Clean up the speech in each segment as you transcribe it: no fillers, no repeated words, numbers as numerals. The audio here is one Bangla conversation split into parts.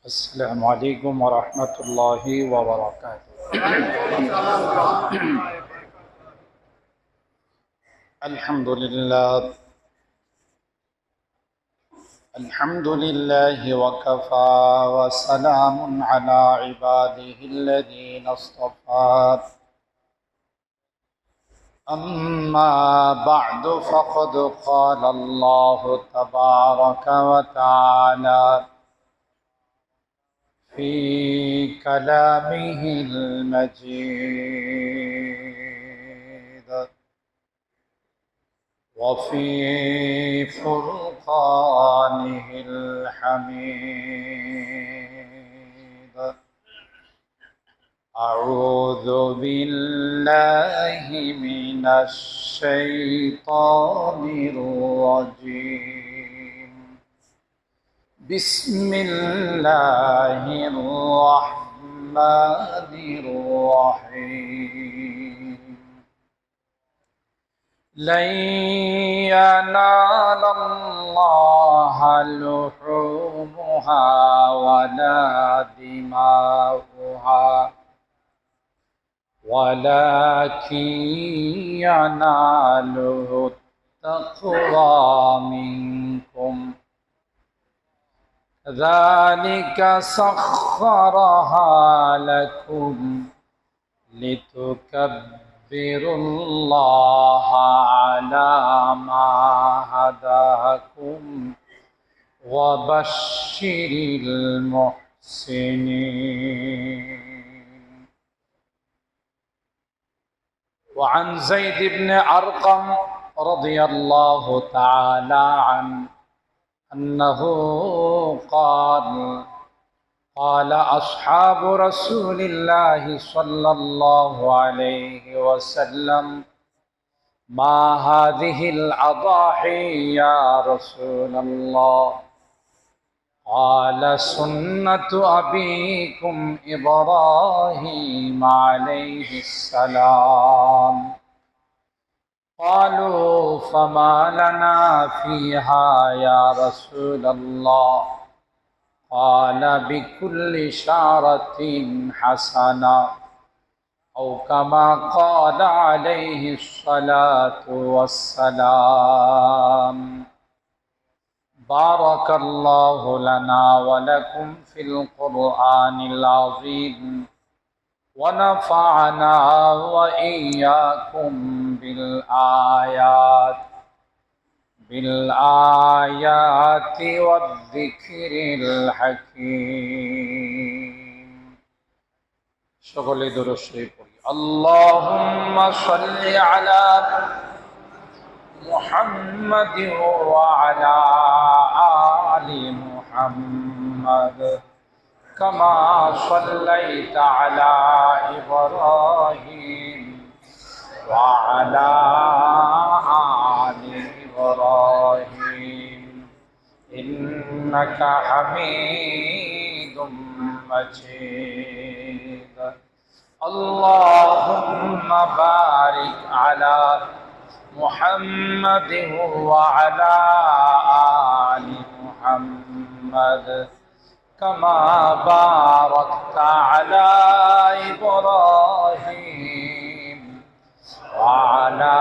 السلام عليكم ورحمة الله وبركاته. الحمد لله وكفى وسلام على عباده الذين اصطفى. أما بعد فقد قال الله تبارك وتعالى في كلامه المجيد وفي فرقانه الحميد. أعوذ بالله من الشيطان الرجيم. بسم الله الرحمن الرحيم. لن ينال الله لحومها ولا دماؤها ولكن يناله التقوى منكم. ذلك سخرها لكم لتكبروا الله على ما هداكم وبشر المحسنين. وعن زيد بن أرقم رضي الله تعالى عنه أنه قال أصحاب رسول الله صلى الله عليه وسلم: ما هذه الأضاحي يا رسول الله؟ قال: سنة أبيكم إبراهيم عليه السلام. قالوا: فما لنا فيها يا رسول الله؟ قال: بكل شعرة حسنة، أو كما قال عليه الصلاة والسلام. بارك الله لنا ولكم في القرآن العظيم، ونفعنا وإياكم بالآيات والذكر الحكيم. সকলে দরুদ শরীফ পড়ি। اللهم صل على محمد وعلى آل محمد كما صليت على إبراهيم وعلى آل إبراهيم إنك حميد مجيد. اللهم بارك على محمد وعلى آل محمد كما باركت على إبراهيم وعلى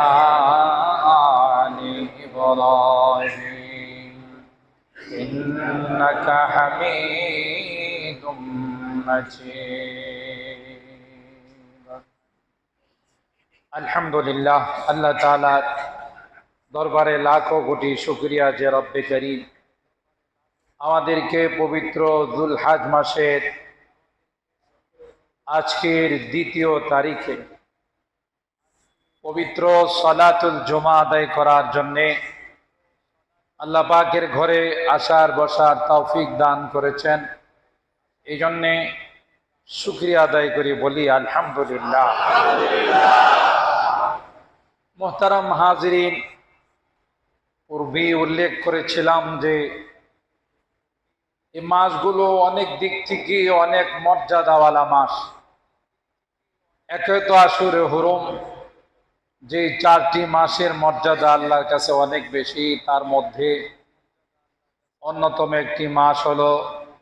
آل إبراهيم إنك حميد مجيد. আলহামদুলিল্লাহ, আল্লাহ তাআলার দরবারে লাখো কোটি শুকরিয়া যে রব্বে করিম আমাদেরকে পবিত্র যুলহজ মাসের আজকের ২য় তারিখে পবিত্র সালাতুল জুমা আদায় করার জন্যে আল্লাহ পাকের ঘরে আসার বসার তৌফিক দান করেছেন। এই জন্যে শুকরিয়া আদায় করি, বলি আলহামদুলিল্লাহ। মুহতারাম হাজিরিন, পূর্বেই উল্লেখ করেছিলাম যে এই মাসগুলো অনেক দিক থেকে অনেক মর্যাদাওয়ালা মাস। একে তো আশুরে হুরুম, যে 4টি মাসের মর্যাদা আল্লাহর কাছে অনেক বেশি, তার মধ্যে অন্যতম একটি মাস হলো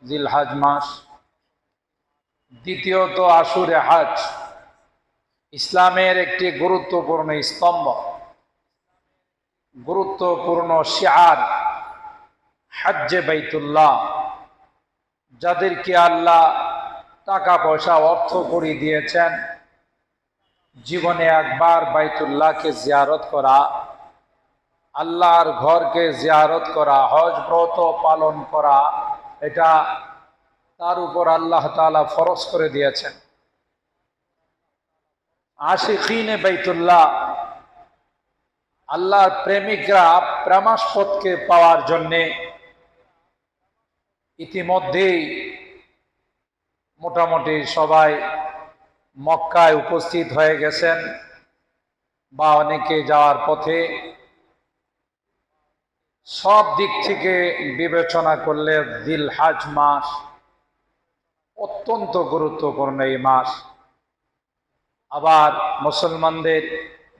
জিলহজ মাস, দ্বিতীয়ত আশুরে হজ, ইসলামের একটি গুরুত্বপূর্ণ স্তম্ভ, গুরুত্বপূর্ণ শিআর হজ্জে বাইতুল্লাহ। যাদেরকে আল্লাহ টাকা পয়সা অর্থ করি দিয়েছেন, জীবনে একবার বাইতুল্লাহকে জিয়ারত করা, আল্লাহর ঘরকে জিয়ারত করা, হজ ব্রত পালন করা, এটা তার উপর আল্লাহ তাআলা ফরজ করে দিয়েছেন। আশিকিনে বাইতুল্লাহ, আল্লাহর প্রেমিকরা প্রেমাস্পদকে পাওয়ার জন্যে ইতিমধ্যেই মোটামুটি সবাই মক্কায় উপস্থিত হয়ে গেছেন বা অনেকে যাওয়ার পথে। সব দিক থেকে বিবেচনা করলে জিলহজ মাস অত্যন্ত গুরুত্বপূর্ণ এই মাস। আবার মুসলমানদের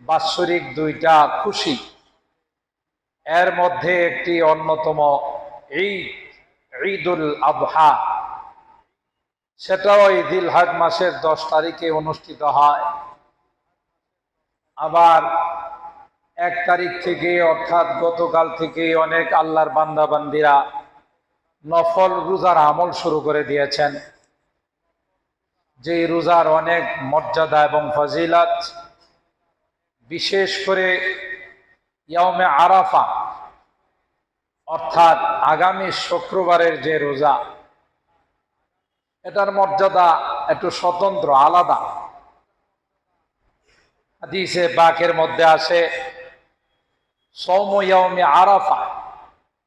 বাৎসরিক দুইটা খুশি, এর মধ্যে একটি অন্যতম ঈদুল আযহা, সেটাও এই জিলহজ মাসের 10 তারিখে অনুষ্ঠিত হয়। আবার 1 তারিখ থেকে অর্থাৎ গতকাল থেকে অনেক আল্লাহর বান্দা বান্দিরা নফল রোজার আমল শুরু করে দিয়েছেন, যে রোজার অনেক মর্যাদা এবং ফজিলত। বিশেষ করে ইয়াউমে আরাফা অর্থাৎ আগামী শুক্রবারের যে রোজা, এটার মর্যাদা একটু স্বতন্ত্র, আলাদা। হাদিসে পাকের মধ্যে আসে, সাওমু ইয়াউমি আরাফা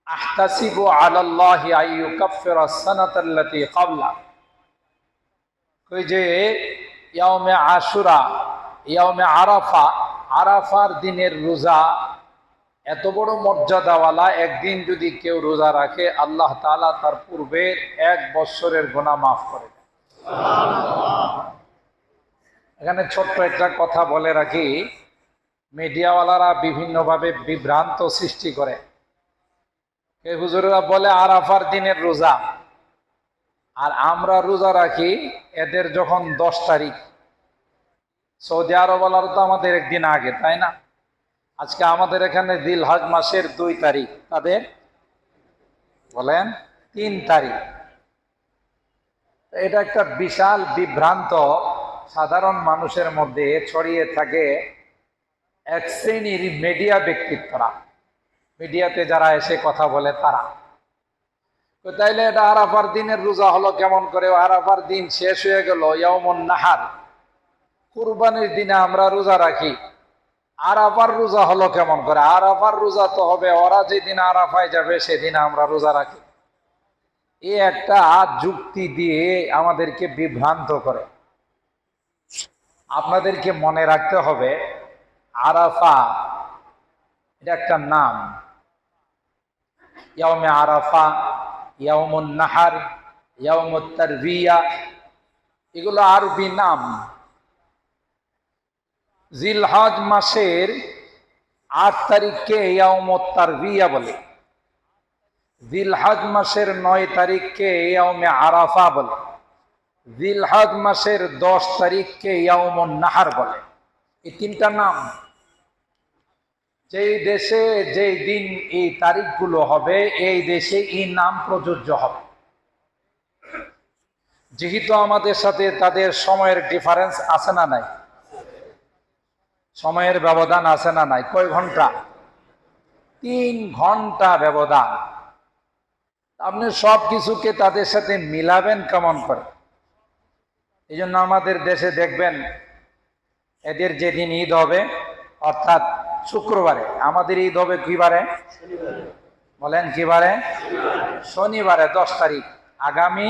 আহতাসিবু আলাল্লাহি আইয়ুকাফিরা আস-সানাতাল্লাতী ক্বাবলা। কই যে ইয়াউমে আশুরা, ইয়াউমে আরাফা, আরাফার দিনের রোজা এত বড় মর্যাদাওয়ালা, একদিন যদি কেউ রোজা রাখে আল্লাহ তাআলা তার পূর্বের 1 বছরের গুনাহ মাফ করে দেন। এখানে ছোট্ট একটা কথা বলে রাখি, মিডিয়াওয়ালারা বিভিন্নভাবে বিভ্রান্ত সৃষ্টি করে। এই হুজুরেরা বলে আরাফার দিনের রোজা, আর আমরা রোজা রাখি এদের যখন 10 তারিখ। সৌদি আরবওয়ালারা তো আমাদের একদিন আগে, তাই না? আজকে আমাদের এখানে জিলহজ মাসের 2 তারিখ, তাদের বলেন 3 তারিখ। এটা একটা বিশাল বিভ্রান্ত সাধারণ মানুষের মধ্যে ছড়িয়ে থাকে। এক শ্রেণীর মিডিয়া ব্যক্তিত্বরা, মিডিয়াতে যারা এসে কথা বলে তারা, তাইলে এটা আরাফার দিনের রোজা হলো কেমন করে? আরাফার দিন শেষ হয়ে গেল, ইয়াউমুন নাহার, কুরবানির দিনে আমরা রোজা রাখি, আরাফার রোজা হলো কেমন করে? আরাফার রোজা তো হবে ওরা যেদিন আরাফায় যাবে সেদিন আমরা রোজা রাখি। এই একটা যুক্তি দিয়ে আমাদেরকে বিভ্রান্ত করে। আপনাদেরকে মনে রাখতে হবে, আরাফা এটা একটা নাম। ইয়াউমে আরাফা, ইয়াউমুন নাহার, ইয়াউমুত তারবিয়া, এগুলো আরবি নাম। জিলহজ মাসের 8 তারিখকে ইয়াউমুত তারবিয়া বলে, জিলহজ মাসের 9 তারিখকে ইয়াউমে আরাফা বলে, জিলহজ মাসের 10 তারিখকে ইয়াউমুন নাহার বলে। এই 3টা নাম। যেই দেশে যেই দিন এই তারিখগুলো হবে, এই দেশে এই নাম প্রযোজ্য হবে। যেহেতু আমাদের সাথে তাদের সময়ের ডিফারেন্স আছে না নাই? সময়ের ব্যবধান আছে না নাই? কয় ঘন্টা? 3 ঘন্টা ব্যবধান। আপনি সব কিছুকে তাদের সাথে মিলাবেন কেমন করে? এই জন্য আমাদের দেশে দেখবেন, এদের যেদিন ঈদ হবে অর্থাৎ শুক্রবারে, আমাদের ঈদ হবে কি বারে? বলেন কি বারে? শনিবারে, 10 তারিখ। আগামী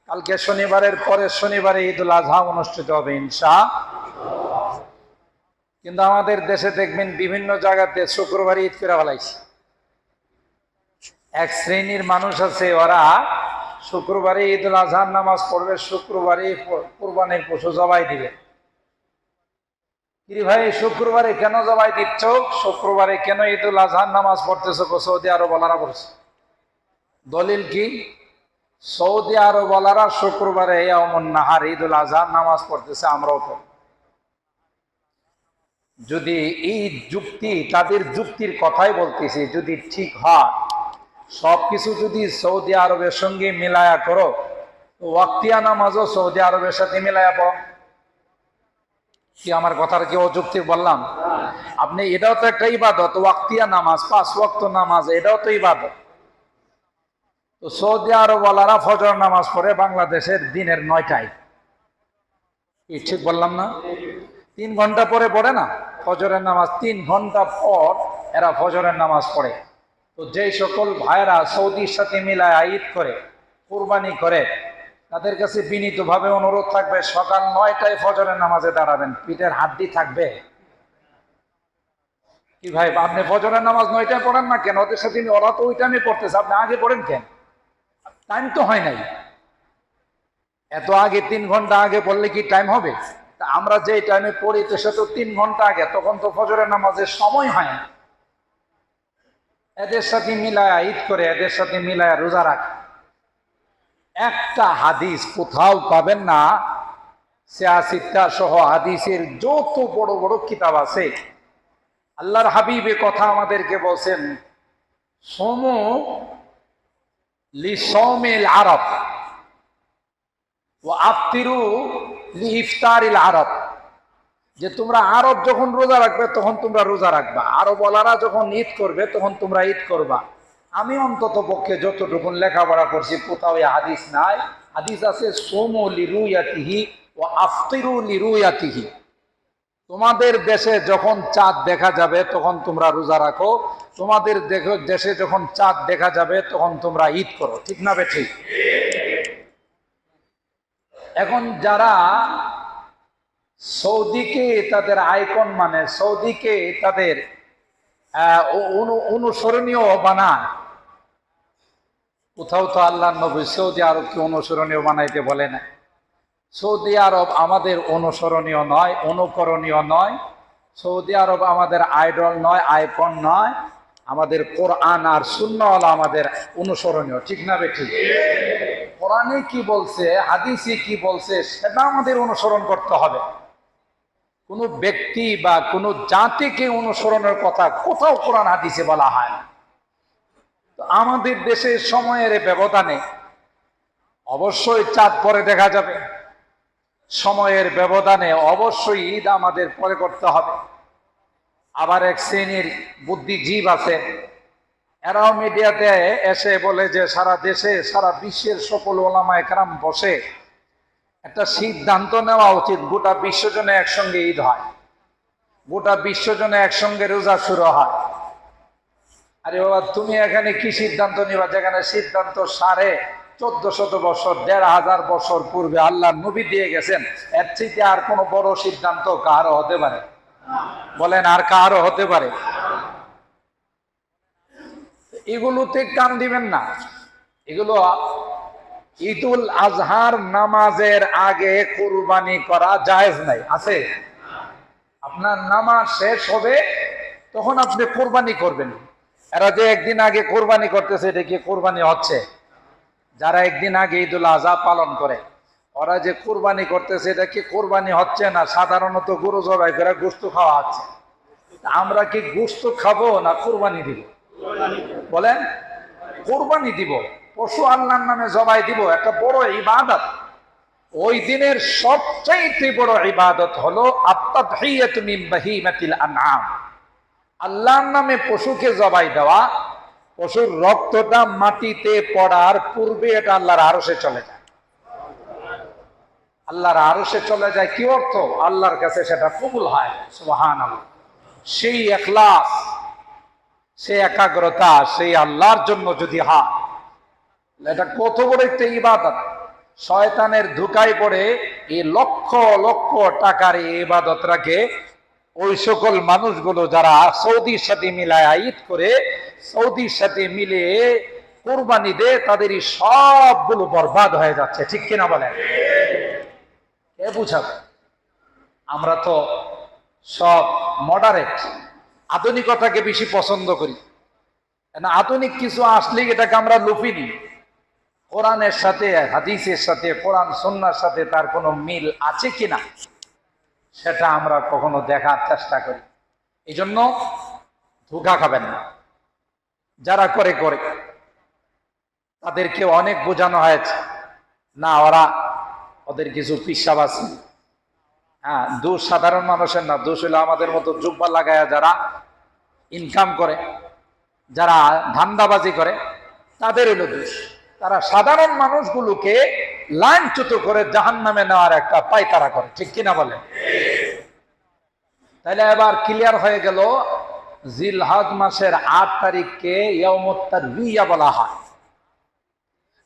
কালকে শনিবারের পরের শনিবারে ঈদুল আজহা অনুষ্ঠিত হবে ইনশাআল্লাহ। কিন্তু আমাদের দেশে দেখবেন বিভিন্ন জায়গাতে শুক্রবারে ঈদ করে ফেলাইছে। এক শ্রেণীর মানুষ আছে, ওরা শুক্রবারে ঈদুল আজহার নামাজ পড়বে, শুক্রবারে কুরবানির পশু জবাই দিবে। কি ভাই, শুক্রবারে কেন জবাই দিচ্ছ? শুক্রবারে কেন ঈদুল আজহার নামাজ পড়তেছ? সৌদি আরব ওয়ালারা বলছে। দলিল কি? সৌদি আরবওয়ালারা শুক্রবারে ইয়াউমুন নাহার ঈদুল আজহার নামাজ পড়তেছে, আমরাও পড়ি। যদি এই যুক্তি, তাদের যুক্তির কথাই বলতেছি, যদি ঠিক হয়, সবকিছু যদি সৌদি আরবের সঙ্গে মিলায়া করো, ওয়াক্তিয়া নামাজও সৌদি আরবের সাথে মিলায়া পড়ো। কি আমার কথার কি অযুক্তি বললাম? আপনি এটাও তো একটা ইবাদত, ওয়াক্তিয়া নামাজ, 5 ওয়াক্ত নামাজ, এটাও তো ইবাদত। তো সৌদি আরবওয়ালারা ফজর নামাজ পড়ে বাংলাদেশের দিনের 9টায়। কি ঠিক বললাম না? 3 ঘন্টা পরে পড়ে না ফজরের নামাজ, 3 ঘন্টা পর এরা ফজরের নামাজ পড়ে। তো যেই সকল ভাইরা সৌদির সাথে মিলায় ঈদ করে, কুরবানি করে, তাদের কাছে বিনীতভাবে অনুরোধ থাকবে, সকাল 9টায় ফজরের নামাজে দাঁড়াবেন। পিঠের হাড্ডি থাকবে কি ভাই? আপনি ফজরের নামাজ 9টায় পড়েন না কেন? ওদের সাথে ওরা তো ওই টাইমে পড়তেছে, আপনি আগে পড়েন কেন? টাইম তো হয় নাই। এত আগে 3 ঘন্টা আগে পড়লে কি টাইম হবে? আমরা যে টাইমে পড়ি তো সে তো 3 ঘন্টা আগে, তখন তো ফজরের নামাজের সময় হয় না। এদের সাথে মিলায়া ঈদ করে, এদের সাথে মিলায়া রোজা রাখে। একটা হাদিস কোথাও পাবেন না, 86টা সহ হাদিসের যত বড় বড় কিতাব আছে, আল্লাহর হাবিবে কথা আমাদেরকে বলছেন, সোমু লিসওমিল আরব ওয়া আফতিরু লিইফতারিল আরব, যে তোমরা আরব যখন রোজা রাখবে তখন তোমরা রোজা রাখবা, আরবওয়ালারা যখন ঈদ করবে তখন তোমরা ঈদ করবা। আমি অন্তত পক্ষে যতটুকুন লেখাপড়া করছি কোথাও এই হাদিস নাই। হাদিস আছে সোমু লিরুয়াতিহি ওয়া আফতিরু লিরুয়াতিহি, তোমাদের দেশে যখন চাঁদ দেখা যাবে তখন তোমরা রোজা রাখো, তোমাদের দেশে যখন চাঁদ দেখা যাবে তখন তোমরা ঈদ করো। ঠিক না বেঠিক? এখন যারা সৌদিকে তাদের আইকন মানে, সৌদিকে তাদের অনুসরণীয় বানায়, কোথাও তো আল্লাহ নবী সৌদি আরবকে অনুসরণীয় বানাইতে বলে না। সৌদি আরব আমাদের অনুসরণীয় নয়, অনুকরণীয় নয়। সৌদি আরব আমাদের আইডল নয়, আইকন নয়। আমাদের কোরআন আর সুন্নাহ হলো আমাদের অনুসরণীয়। ঠিক না বেঠিক? কোরআনে কি বলছে, হাদিসে কি বলছে, সেটা আমাদের অনুসরণ করতে হবে। কোনো ব্যক্তি বা কোনো জাতিকে অনুসরণের কথা কোথাও কোরআন হাদিসে বলা হয় না। তো আমাদের দেশে সময়ের ব্যবধানে অবশ্যই চাঁদ পরে দেখা যাবে, সময়ের ব্যবধানে অবশ্যই ঈদ আমাদের পরে করতে হবে। আবার এক শ্রেণীর বুদ্ধিজীব আছে, এরাও মিডিয়াতে এসে বলে যে সারা দেশে সারা বিশ্বের সকল ওলামায়ে কেরাম বসে একটা সিদ্ধান্ত নেওয়া উচিত, গোটা বিশ্বজনে একসঙ্গে ঈদ হয়, গোটা বিশ্বজনে একসঙ্গে রোজা শুরু হয়। আরে বাবা, তুমি এখানে কি সিদ্ধান্ত নিবা, যেখানে সিদ্ধান্ত 1450 বছর, 1500 বছর পূর্বে আল্লাহ নবী দিয়ে গেছেন। এর থেকে আর কোনো বড় সিদ্ধান্ত কারো হতে পারে? বলেন, আর কারো হতে পারে? এগুলোতে কান দিবেন না। এগুলো ঈদুল আজহার নামাজের আগে কুরবানি করা জায়েজ নাই। আছে? আপনার নামাজ শেষ হবে তখন আপনি কোরবানি করবেন। এরা যে একদিন আগে কোরবানি করতেছে, এটা কি কোরবানি হচ্ছে? যারা একদিন আগে ঈদুল আজহা পালন করে, ওরা যে কোরবানি করতেছে, এটা কি কোরবানি হচ্ছে না? সাধারণত গরু জবাই করে গোশত খাওয়া হচ্ছে। আমরা কি গোশত খাবো না কোরবানি দিব? বলেন, কোরবানি দিব। পশু আল্লাহর নামে জবাই দিব, একটা বড় ইবাদত। ওই দিনের সবচাইতে বড় ইবাদত হলো আত-তাদহিয়াতু মিন বাহিমাতিল আনআম, আল্লাহর নামে পশুকে জবাই দেওয়া। পশুর রক্তটা মাটিতে পড়ার পূর্বে এটা আল্লাহর আরশে চলে যায়। আল্লাহর আরশে চলে যায় কি অর্থ? আল্লাহর কাছে সেটা কবুল হয়। সুবহানাল্লাহ। সেই ইখলাস, সেই একাগ্রতা, সেই আল্লাহর জন্য যদি হয়, এটা কত বড় একটা ইবাদত। শয়তানের ধোঁকায় পড়ে এই লক্ষ লক্ষ টাকার এই ইবাদত রাখে ওই সকল মানুষগুলো যারা সৌদির সাথে মিলায় ঈদ করে, সৌদির সাথে মিলে কোরবানি দেয়, তাদেরই সবগুলো বরবাদ হয়ে যাচ্ছে। ঠিক কিনা বলেন? কে বুঝাবে? আমরা তো সব মডারেট, আধুনিকতাকে বেশি পছন্দ করি। আধুনিক কিছু আসলে এটাকে আমরা লুফি নিই। কোরআনের সাথে হাদিসের সাথে কোরআন সুন্নাহর সাথে তার কোনো মিল আছে কিনা সেটা আমরা কখনো দেখার চেষ্টা করি। এই জন্য ধোঁকা খাবেন না। যারা করে করে তাদেরকে অনেক বোঝানো হয়েছে, না ওদের কিছু পিসাব আছে। হ্যাঁ, দোষ সাধারণ মানুষের না, দোষ হলো আমাদের মতো জুব্বা লাগায়া যারা ইনকাম করে, যারা ধান্দাবাজি করে, তাদের হলো দোষ। তারা সাধারণ মানুষগুলোকে লাইনচ্যুত করে জাহান্নামে নেওয়ার একটা পায়তারা করে, ঠিক কিনা বলে? তাহলে এবার ক্লিয়ার হয়ে গেল, জিলহজ মাসের 8 তারিখকে ইয়াউমুত তারবিয়া বলা হয়,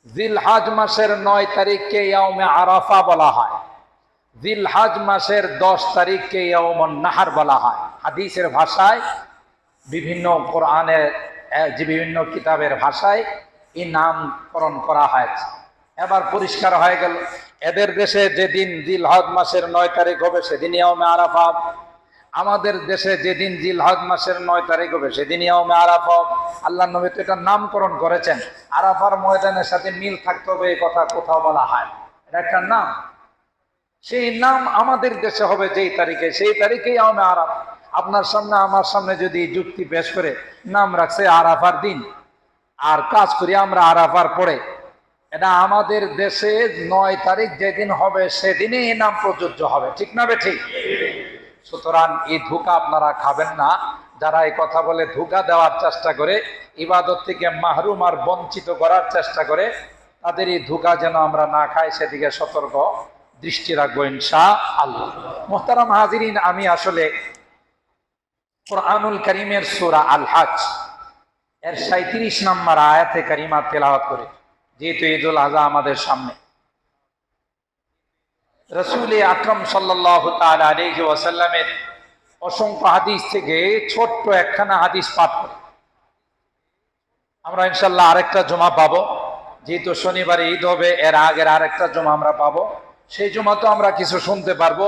জিলহজ মাসের 9 তারিখকে ইয়াউমে আরাফা বলা হয়, জিলহজ মাসের 10 তারিখকে ইয়াউমুন নাহর বলা হয়। হাদিসের ভাষায়, বিভিন্ন কোরআনের যে বিভিন্ন কিতাবের ভাষায় এই নামকরণ করা হয়েছে। এবার পরিষ্কার হয়ে গেল, এদের দেশে যেদিন জিলহজ মাসের 9 তারিখ হবে সেদিন ইয়াউমে আরাফা, আমাদের দেশে যেদিন জিলহজ মাসের 9 তারিখ হবে সেদিন ইয়াউমে আরাফা। আল্লাহর নবী তো এটার নামকরণ করেছেন। আরাফার ময়দানের সাথে মিল থাকতে হবে এই কথা কোথাও বলা হয়? এটা একটা নাম, সেই নাম আমাদের দেশে হবে যেই তারিখে, সেই তারিখেই ইয়াউমে আরাফা। আপনার সামনে আমার সামনে যদি যুক্তি পেশ করে নাম রাখছে আরাফার দিন, আর কাজ করি আমরা আরাফার পরে, এটা আমাদের দেশে 9 তারিখ যেদিন হবে সেদিনই এই নাম প্রযোজ্য হবে, ঠিক না বে ঠিক? সুতরাং এই ধোঁকা আপনারা খাবেন না। যারা এই কথা বলে ধোঁকা দেওয়ার চেষ্টা করে, ইবাদত থেকে মাহরুম আর বঞ্চিত করার চেষ্টা করে, তাদের এই ধোঁকা যেন আমরা না খাই সেদিকে সতর্ক দৃষ্টি রাখবো ইনশাআল্লাহ। মুহতারাম হাজিরিন, আমি আসলে কুরআনুল কারীমের সূরা আল হজ এর 37 নম্বর আয়াতে কারিমা তেলাওয়াত করে, যেহেতু ঈদুল আযহা আমাদের সামনে, রাসূল আকরাম সাল্লাল্লাহু তাআলা আলাইহি ওয়াসাল্লামের অসংখ্য হাদিস থেকে ছোট্ট একখানা হাদিস পাঠ করে আমরা ইনশাআল্লাহ আরেকটা জুমা পাবো। যেহেতু শনিবারে ঈদ হবে, এর আগের আরেকটা জুমা আমরা পাবো, সেই জুমা তো আমরা কিছু শুনতে পারবো।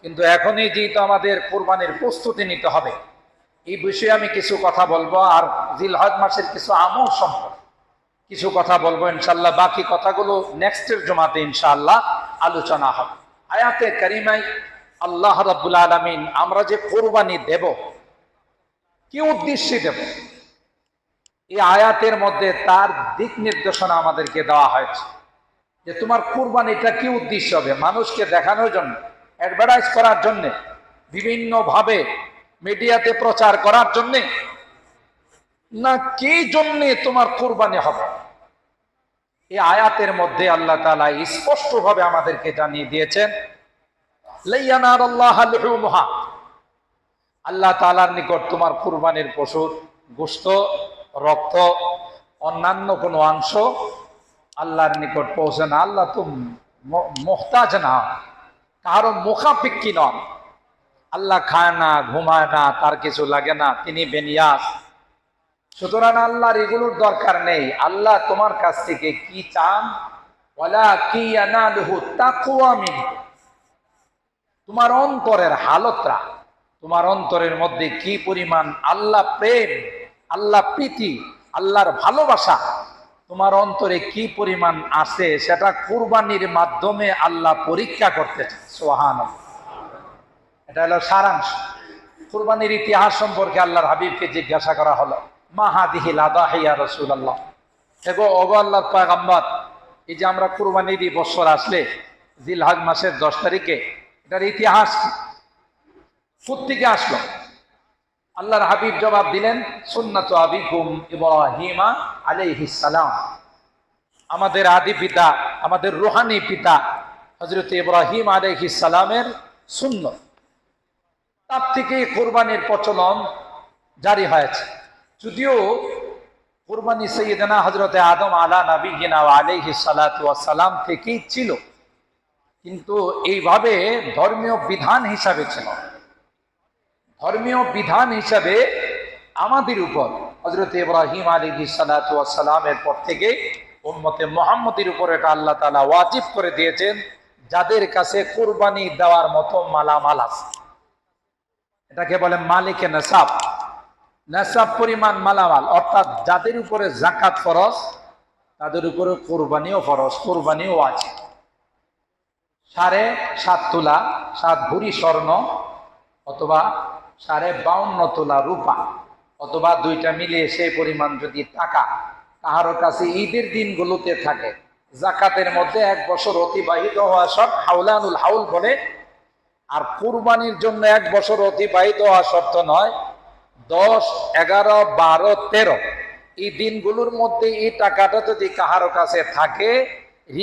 কিন্তু এখনই যেহেতু আমাদের কুরবানির প্রস্তুতি নিতে হবে, এই বিষয়ে আমি কিছু কথা বলবো, আর জিলহজ মাসের কিছু আমল সম্পর্কে কিছু কথা বলবো ইনশাআল্লাহ। বাকি কথাগুলো নেক্সটের জুমাতে ইনশাআল্লাহ আলোচনা হবে। আয়াতে কারিমায় আল্লাহ রাব্বুল আলামিন আমরা যে কুরবানি দেব, কি উদ্দেশ্যে দেব, এই আয়াতের মধ্যে তার দিক নির্দেশনা আমাদেরকে দেওয়া হয়েছে, যে তোমার কুরবানিটা কি উদ্দেশ্য হবে? মানুষকে দেখানোর জন্য, অ্যাডভার্টাইজ করার জন্য, বিভিন্ন ভাবে মিডিয়াতে প্রচার করার জন্য, না কি জন্য তোমার কুরবানি হবে? এই আয়াতের মধ্যে আল্লাহ তাআলা স্পষ্ট ভাবে আমাদেরকে জানিয়ে দিয়েছেন, আল্লাহ তাআলার নিকট তোমার কুরবানির পশুর গোশত, রক্ত, অন্যান্য কোনো অংশ আল্লাহর নিকট পৌঁছে না। আল্লাহ তো মুহতাজ না, কারো মুখাপেক্ষী নন। আল্লাহ খায় না, ঘুমায় না, তার কিছু লাগে না, তিনি বেনিয়াস। সুতরাং আল্লাহর এগুলোর দরকার নেই। আল্লাহ তোমার কাছ থেকে কি চান? ওয়ালা কি ইয়ানালুহু তাকওয়া মিনহু, তোমার অন্তরের হালতরা, তোমার অন্তরের মধ্যে কি পরিমাণ আল্লাহ প্রেম, আল্লাহ প্রীতি, আল্লাহর ভালোবাসা তোমার অন্তরে কি পরিমাণ আছে, সেটা কুরবানির মাধ্যমে আল্লাহ পরীক্ষা করতে চান। সুবহানাল্লাহ, এটা হলো সারাংশ। কুরবানির ইতিহাস সম্পর্কে আল্লাহর হাবিবকে জিজ্ঞাসা করা হলো, মা হাদিহিল আদাহি ইয়া রাসূলুল্লাহ, এগো ওগো আল্লাহর পয়গম্বর, এই যে আমরা কুরবানির বছর আসলে জিলহজ মাসের 10 তারিখে, এটার ইতিহাস কি, কোত্থেকে আসলো? আল্লাহর হাবিব জবাব দিলেন, সুন্নাতু আবিকুম ইব্রাহিম আলাইহিস সালাম, আমাদের আদি পিতা, আমাদের রূহানি পিতা হযরত ইব্রাহিম আলাইহিস সালামের সুন্নত, তার থেকে কুরবানির প্রচলন জারি হয়েছে। যদিও কুরবানি সাইয়্যিদানা হযরতে আদম আলা নবিয়িনা ওয়া আলাইহিস সালাতু ওয়াস সালাম থেকেই ছিল, কিন্তু এইভাবে ধর্মীয় বিধান হিসাবে ছিল। ধর্মীয় বিধান হিসাবে আমাদের উপর হযরত ইব্রাহিম আলাইহিস সালাতু ওয়াস সালামের পর থেকে উম্মতে মুহাম্মদের উপর এটা আল্লাহ তাআলা ওয়াজিব করে দিয়েছেন, যাদের কাছে কুরবানি দেওয়ার মতো মালামাল আছে। এটাকে বলে মালিকে নেসাব, নেসাব পরিমাণ মালামাল, অর্থাৎ যাদের উপরে যাকাত ফরজ, তাদের উপরে কোরবানিও ফরজ, কোরবানিও আছে। 7.5 তোলা 7 ভরি স্বর্ণ অথবা 52.5 তোলা রূপা অথবা দুইটা মিলিয়ে সেই পরিমাণ যদি টাকা কাহারো কাছে ঈদের দিনগুলোতে থাকে, জাকাতের মধ্যে 1 বছর অতিবাহিত হওয়া সব হাউলানুল হাউল বলে। আর কুরবানির জন্য 1 বছর অতিবাহিত হওয়া শর্ত নয়, 10, 11, 12, 13 এই দিনগুলোর মধ্যে এই টাকাটা যদি কাহারো কাছে থাকে,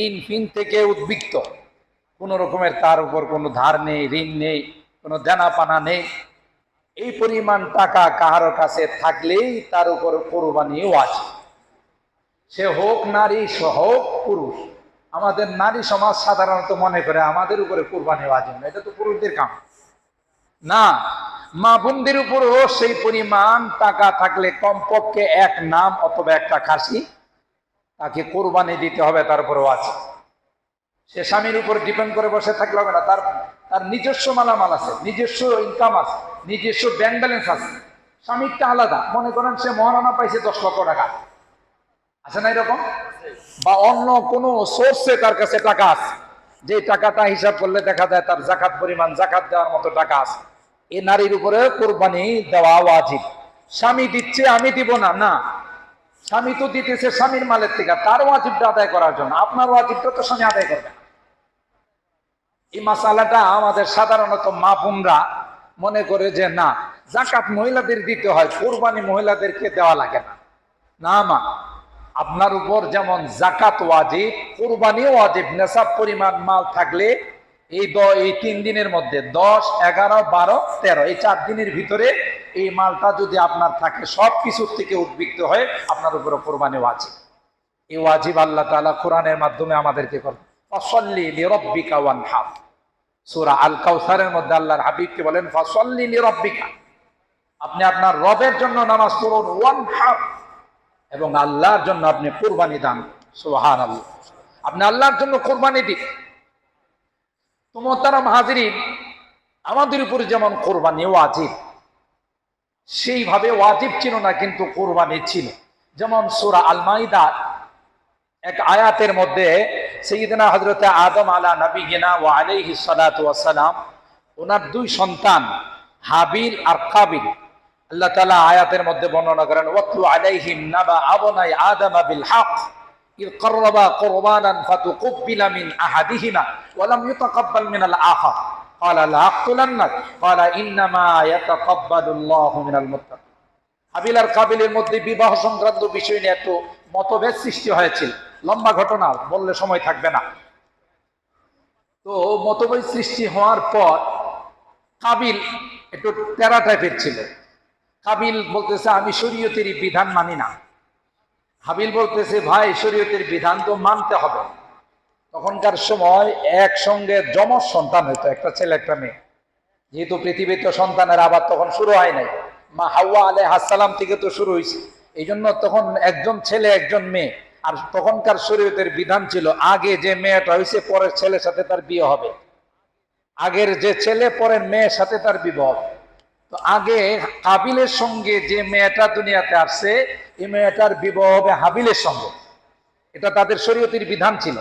ঋণ ফিন থেকে উদ্বৃত্ত, কোন রকমের তার উপর কোনো ধার নেই, ঋণ নেই, কোনো দেনা পানা নেই, এই পরিমাণ টাকা কাহারো কাছে থাকলেই তার উপর কোরবানিও আছে। সে হোক নারী, হোক পুরুষ। আমাদের নারী সমাজ সাধারণত মনে করে আমাদের উপরে কোরবানি ওয়াজিব না, এটা তো পুরুষদের কাম না। মা বোনদের উপরও সেই পরিমাণ টাকা থাকলে কমপক্ষে 1 নাম অথবা একটা খাসি তাকে কোরবানি দিতে হবে, তার উপরেও আছে। সে স্বামীর উপর ডিপেন্ড করে বসে থাকলে হবে না, তার তার নিজস্ব মালামাল আছে, নিজস্ব ইনকাম আছে, নিজস্ব ব্যাংক ব্যালেন্স আছে। স্বামীরটা আলাদা, মনে করেন সে মহারণা পাইছে 10 লক্ষ টাকা, আছে না এরকম? বা অন্য কোনো সোর্সে তার কাছে টাকা আছে, যে টাকাটা হিসাব করলে দেখা যায় তার জাকাত পরিমাণ, জাকাত দেওয়ার মতো টাকা আছে। এই নারীর উপরে কোরবানি দেওয়া ওয়াজিব। স্বামী দিচ্ছে আমি দিব না, না, স্বামী তো দিতেছে স্বামীর মালের থেকে, তার ওয়াজিবটা আদায় করার জন্য। আপনার ওয়াজিবটা তো স্বামী আদায় করবে। এই মাসালাটা আমাদের সাধারণত মা বোনরা মনে করে যে না, জাকাত মহিলাদের দিতে হয়, কোরবানি মহিলাদেরকে দেওয়া লাগে না। না মা, আপনার উপর যেমন জাকাত ওয়াজিব, কোরবানিও ওয়াজিব। নেশাব পরিমাণ মাল থাকলে এই 3 দিনের মধ্যে 10, 11, 12, 13 এই 4 দিনের ভিতরে এই মালটা যদি আপনার থাকে, সব কিছুর থেকে উদ্বৃত্ত হয়ে আপনার উপরে কোরবানি ওয়াজিব। এই ওয়াজিব আল্লাহ তাআলা কোরআনের মাধ্যমে আমাদেরকে করেন। ফাসাল্লি লিরাব্বিকা ওয়ানহার, সূরা আল কাউসারের মধ্যে আল্লাহর হাবিবকে বলেন ফাসাল্লি লিরাব্বিকা, আপনি আপনার রবের জন্য নামাজ পড়ুন, ওয়ানহার, এবং আল্লাহর জন্য আপনি কুরবানি দান। সুবহানাল্লাহ, আপনি আল্লাহর জন্য কুরবানি দিন। তো মুহতারাম হাজিরিন, আমাদের উপরে যেমন কুরবানি ওয়াজিব, সেইভাবে ওয়াজিব ছিল না কিন্তু কুরবানি ছিল। যেমন সূরা আল মাইদা এক আয়াতের মধ্যে সাইয়্যিদনা হযরত আদম আলা নবিয়িনা ওয়া আলাইহিস সালাতু ওয়াস সালাম, ওনার 2 সন্তান হাবিল আর কাবিল, আল্লাহ তাআলা আয়াতের মধ্যে বর্ণনা করেন ওয়াতলু আলাইহিম নাবা আবনাই আদম বিল হক ইয ক্বাররাবা কুরবানান ফাতুকব্বিলা মিন আহাদিহিমা ওয়া লাম ইউতাকাব্বাল মিনাল আখার ক্বালা লা আকতুলান্নাক ক্বালা ইন্নামা ইয়াতাকাব্বালুল্লাহু মিনাল মুত্তাকিন। হাবিল আর কাবিলের মধ্যে বিবাহ সংক্রান্ত বিষয় নিয়ে একটু মতভেদ সৃষ্টি হয়েছিল, লম্বা ঘটনা, বললে সময় থাকবে না। তো মতভেদ সৃষ্টি হওয়ার পর কাবিল একটু টেরা টাইপের ছিল। কাবিল বলতেছে আমি শরীয়তের বিধান মানি না। হাবিল বলতেছে ভাই শরীয়তের বিধান তো মানতে হবে। তখনকার সময় একসঙ্গে যমজ সন্তান হইতো, একটা ছেলে একটা মেয়ে। যেহেতু পৃথিবীতে সন্তানের আবার তখন শুরু হয় নাই, মা হাওয়া আলাইহিস সালাম থেকে তো শুরু হয়েছে। এই জন্য তখন একজন ছেলে একজন মেয়ে। আর তখনকার শরীয়তের বিধান ছিল আগে যে মেয়েটা হয়েছে পরের ছেলের সাথে তার বিয়ে হবে, আগের যে ছেলে পরের মেয়ের সাথে তার বিবাহ হবে। তো আগে কাবিলের সঙ্গে যে মেয়েটা দুনিয়াতে আসছে, এই মেয়েটার বিবাহ হবে হাবিলের সঙ্গে, এটা তাদের শরীয়তের বিধান ছিল।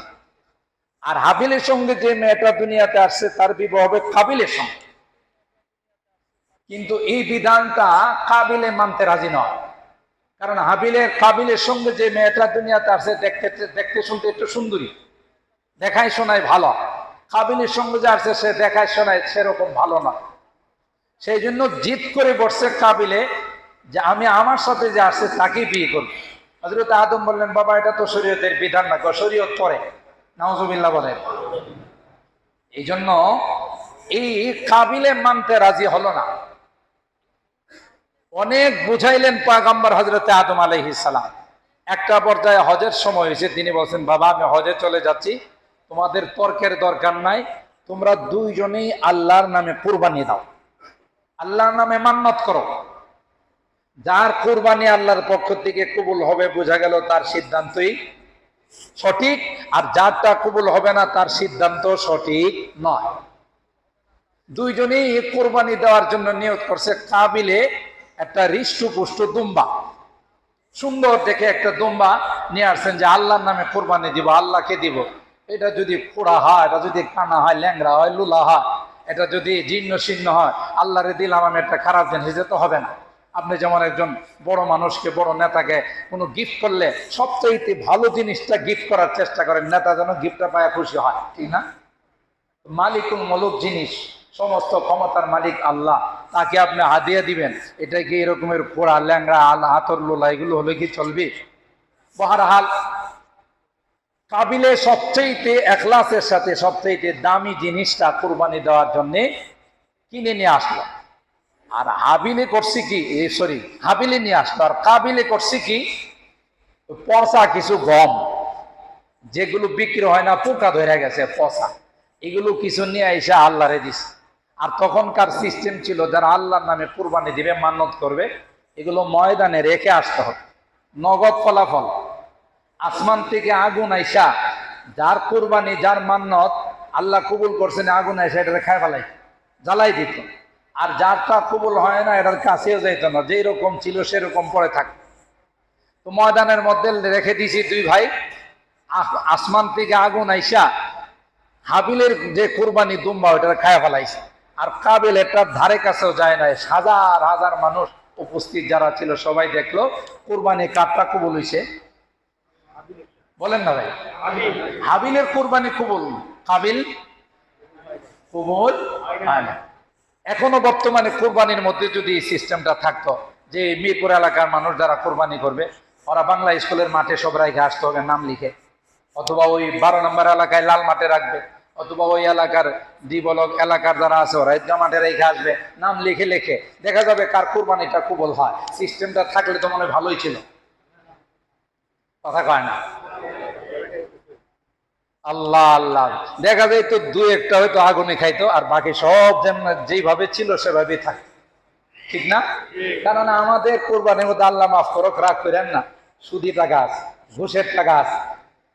আর হাবিলের সঙ্গে যে মেয়েটা দুনিয়াতে আসছে তার বিবাহ হবে কাবিলের সঙ্গে। কিন্তু এই বিধানটা কাবিলে মানতে রাজি নয়, কারণ কাবিলের সঙ্গে যে মেয়েটা দুনিয়াতে আসছে দেখতে শুনতে একটু সুন্দরী, দেখায় শোনায় ভালো। কাবিলের সঙ্গে যে আসছে সে দেখায় শোনায় সেরকম ভালো না। সেই জন্য জিদ করে বসছে কাবিলে যে আমি আমার সাথে যে আসছে তাকেই বিয়ে করব। হযরত আদম বললেন বাবা এটা তো শরীয়তের বিধান না, শরীয়ত পরে, নাউজুবিল্লাহ বলেন। এই জন্য এই কাবিলে মানতে রাজি হলো না। অনেক বুঝাইলেন পয়গম্বর হযরত আদম আলাইহিস সালাম। একটা পর্যায়ে হজের সময় হয়েছে, তিনি বলছেন বাবা আমি হজে চলে যাচ্ছি, তোমাদের তর্কের দরকার নাই, তোমরা 2 জনেই আল্লাহর নামে কুরবানি দাও, আল্লাহর নামে মান্নত করো। যার কুরবানি আল্লাহর পক্ষ থেকে কবুল হবে বোঝা গেল তার সিদ্ধান্তই সঠিক, আর যারটা কবুল হবে না তার সিদ্ধান্ত সঠিক নয়। 2 জনেই কুরবানি দেওয়ার জন্য নিয়ত করছে। কাবিলে একটা হৃষ্টপুষ্ট দুম্বা, সুন্দর দেখে একটা দুম্বা নিয়ে আসছেন যে আল্লাহর নামে কোরবানি দিব, আল্লাহকে দিব। এটা যদি খোড়া হয়, এটা যদি কানা হয়, ল্যাংরা হয়, লুলা হয়, এটা যদি জীর্ণ শীর্ণ হয়, আল্লাহরে দিলাম আমি একটা খারাপ জিনিস, এটা তো হবে না। আপনি যেমন একজন বড় মানুষকে, বড় নেতাকে কোনো গিফট করলে সবচেয়ে ভালো জিনিসটা গিফট করার চেষ্টা করেন, নেতা যেন গিফটটা পায় খুশি হয়, ঠিক না? মালিকুল মুলুক জিনিস, সমস্ত ক্ষমতার মালিক আল্লাহ, তাকে আপনি হাদিয়া দিবেন, এটা কি এরকমের খোড়া ল্যাংরা হাতর লোলা এগুলো হলে কি চলবে? বহরহাল কাবিলে সবচেয়ে এখলাসের সাথে সবচেয়ে দামি জিনিসটা কুরবানি দেওয়ার জন্য কিনে নিয়ে আসলো। আর হাবিলে করছি কি, হাবিলে নিয়ে আসলো। আর কাবিলে করছি কি, পচা কিছু গম, যেগুলো বিক্রি হয় না, পোকা ধরে গেছে পচা, এগুলো কিছু নিয়ে এসে আল্লাহরে দিছে। আর তখনকার সিস্টেম ছিল, যারা আল্লাহর নামে কুরবানি দিবে, মান্নত করবে, এগুলো ময়দানে রেখে আসতে হবে, নগদ ফলাফল। আসমান থেকে আগুন আইসা যার কুরবানি, যার মান্নত আল্লাহ কবুল করছেন, আগুন আইসা এটা খায় ফেলাই, জ্বালাই দিত। আর যারটা কবুল হয় না, এটার কাছেও যাইত না, যেই রকম ছিল সেরকম পড়ে থাকত। তো ময়দানের মধ্যে রেখে দিয়েছি দুই ভাই, আসমান থেকে আগুন আইসা হাবিলের যে কুরবানি দুম্বা ওটা খায় ফেলাইছে। আর কাবিল এটার ধারে কাছেও যায় নাই। হাজার হাজার মানুষ উপস্থিত যারা ছিল সবাই দেখলো কুরবানি কারটা কবুল হইছে, বলেন না ভাই? হাবিলের কুরবানি কবুল, কাবিল কবুল হয় না। এখনো বর্তমানে কুরবানির মধ্যে যদি এই সিস্টেমটা থাকতো যে মিরপুর এলাকার মানুষ যারা কুরবানি করবে, ওরা বাংলা স্কুলের মাঠে সব রাইখে আসতে হবে নাম লিখে, অথবা ওই 12 নম্বর এলাকায় লাল মাঠে রাখবে, অথবা ওই এলাকার দ্বিবলক এলাকার যারা আছে ওরা ঈদগাহ মাঠে রেখে আসবে, নাম লিখে লিখে দেখা যাবে কার কুরবানিটা কবুল হয়। সিস্টেমটা থাকলে তো মনে ভালোই ছিল, কথা কয় না? আল্লাহ আল্লাহ, দেখা যায় তো দুই একটা হয়তো আগুনে খাইতো, আর বাকি সব যেমন যেইভাবে ছিল সেভাবেই থাকতো, ঠিক না? কারণ আমাদের কোরবানির মধ্যে আল্লাহ মাফ করক, রাগ করেন না, সুদি টাকা আছে, ঘুষের টাকা আছে,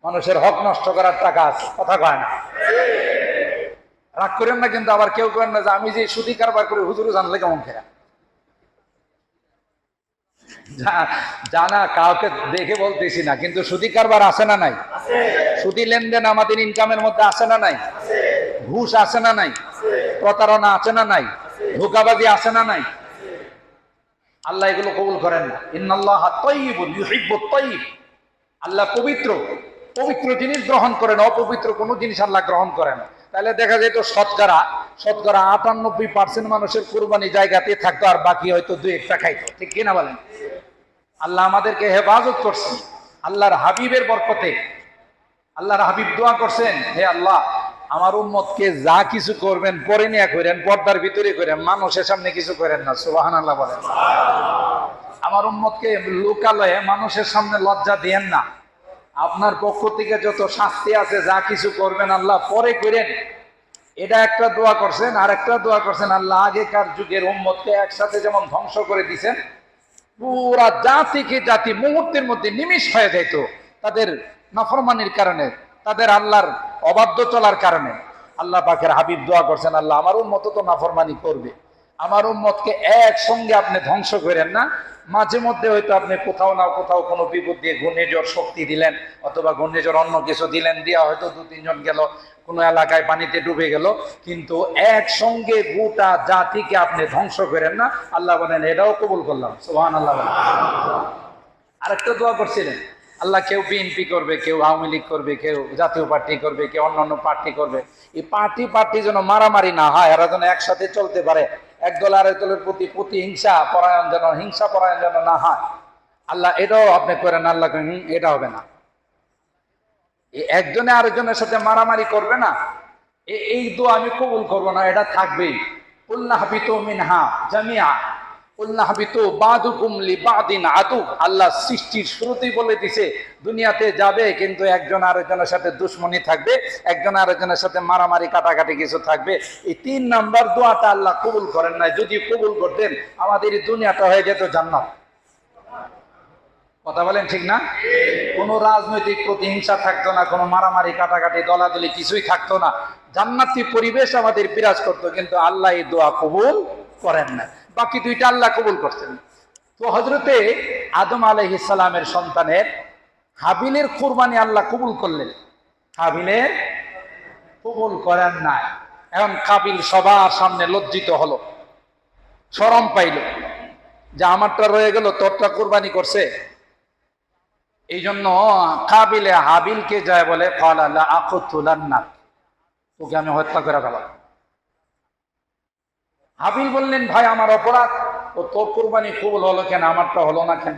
মানুষের হক নষ্ট করার টাকা আছে, কথা কয় না? রাগ করেন না, কিন্তু আবার কেউ করেন না যে আমি যে সুদি কারবার করি হুজুরও জানলে কেমন খেয়া। জানা কাউকে দেখে বলতেছি না, কিন্তু সুদি কারবার আছে না নাই? সুদি লেনদেন আমাদের ইনকামের মধ্যে আছে না নাই? ঘুষ আছে না নাই? প্রতারণা আছে না নাই? ধোঁকাবাজি আছে না নাই? আল্লাহ এগুলো কবুল করেন না। ইন্নাল্লাহ তাইয়্যিবুন ইউহিব্বুত তাইয়্যিব, আল্লাহ পবিত্র, পবিত্র জিনিস গ্রহণ করেন, অপবিত্র কোনো জিনিস আল্লাহ গ্রহণ করেন। তাহলে দেখা যেত শতকরা 98% মানুষের কুরবানি জায়গাতে থাকতো, আর বাকি হয়তো দুই একটা খাইতো, ঠিক কিনা বলেন? আল্লাহ আমাদেরকে হেফাজত করছেন আল্লাহর হাবিবের বরকতে। আল্লাহর হাবিব দোয়া করছেন, হে আল্লাহ, আমার উম্মতকে যা কিছু করবেন পরে নিয়ে করেন, পর্দার ভিতরে করেন, মানুষের সামনে কিছু করেন না, সুবহানাল্লাহ বলেন। আমার উম্মতকে লোকালয়ে মানুষের সামনে লজ্জা দিয়েন না। আপনার পক্ষ থেকে যত শাস্তি আছে যা কিছু করবেন আল্লাহ পরে করেন, এটা একটা দোয়া করছেন। আর একটা দোয়া করছেন, আল্লাহ আগেকার যুগের উম্মতকে একসাথে যেমন ধ্বংস করে দিয়েছেন, পুরা জাতিকে জাতি মুহূর্তের মধ্যে নিমিষ হয়ে যেত তাদের নাফরমানির কারণে, তাদের আল্লাহর অবাধ্য চলার কারণে। আল্লাহ পাকের হাবিব দোয়া করছেন, আল্লাহ আমার উম্মত তো নাফরমানি করবে, আমার উম্মতকে একসঙ্গে আপনি ধ্বংস করেন না। মাঝে মধ্যে হয়তো আপনি কোথাও না কোথাও কোনো বিপদ দিয়ে ঘূর্ণিঝড় শক্তি দিলেন, অথবা ঘূর্ণিঝড় অন্য কিছু দিলেন, দিয়া হয়তো 2-3 জন গেল, কোনো এলাকায় পানিতে ডুবে গেল, কিন্তু একসঙ্গে গোটা জাতিকে আপনি ধ্বংস করেন না। আল্লাহ বলেন এটাও কবুল করলাম, সুবহানাল্লাহ বলেন। আরেকটা দোয়া করছিলেন, আল্লাহ কেউ বিএনপি করবে, কেউ আওয়ামী লীগ করবে, কেউ জাতীয় পার্টি করবে, কেউ অন্যান্য পার্টি করবে, এই পার্টি যেন মারামারি না হয়, এরা যেন একসাথে চলতে পারে, এক দল আরেক দলের প্রতি হিংসা পরায়ণ যেন না হয়। আল্লাহ এটাও আপনি করেন। আল্লাহ এটা হবে না, একজনে আরেকজনের সাথে মারামারি করবে না, এই দোয়া আমি কবুল করবো না, এটা থাকবেই। কুল্লাহ হাবিতু মিনহা জামিআ, কুল্লাহ হাবিতু বাদুকুম লিবাদিন আদু। আল্লাহ সৃষ্টির শুরুতেই বলে দিছে দুনিয়াতে যাবে, কিন্তু একজন আরেকজনের সাথে দুশ্মনী থাকবে, একজন আরেকজনের সাথে মারামারি কাটাকাটি কিছু থাকবে। এই 3 নাম্বার দোয়াটা আল্লাহ কবুল করেন নাই। যদি কবুল করতেন আমাদের এই দুনিয়াটা হয়ে যেত জান্নাত, কথা বলেন ঠিক না? কোনো রাজনৈতিক প্রতিহিংসা থাকতো না, কোনো মারামারি কাটাকাটি দলাদলি কিছুই থাকতো না, জান্নাতি পরিবেশ আমাদের বিরাজ করতো। কিন্তু আল্লাহ এই দোয়া কবুল করেন না। বাকি 2টা আল্লাহ কবুল করছেন। তো হযরতে আদম আলাইহিস সালামের সন্তানের হাবিলের কুরবানি আল্লাহ কবুল করলেন, হাবিলের কবুল করেন নাই। এখন কাবিল সবার সামনে লজ্জিত হলো, শরম পাইল যে আমারটা রয়ে গেল, তোরটা কুরবানি করছে। এই জন্য কাবিলে হাবিলকে যায় বলে ক্বালা লা আকুতুলান্নাক, তোকে আমি হত্যা করে ফেলাম। হাবিল বললেন ভাই আমার অপরাধ, ও তোর কুরবানি কবুল হলো কেন, আমারটা হলো না কেন?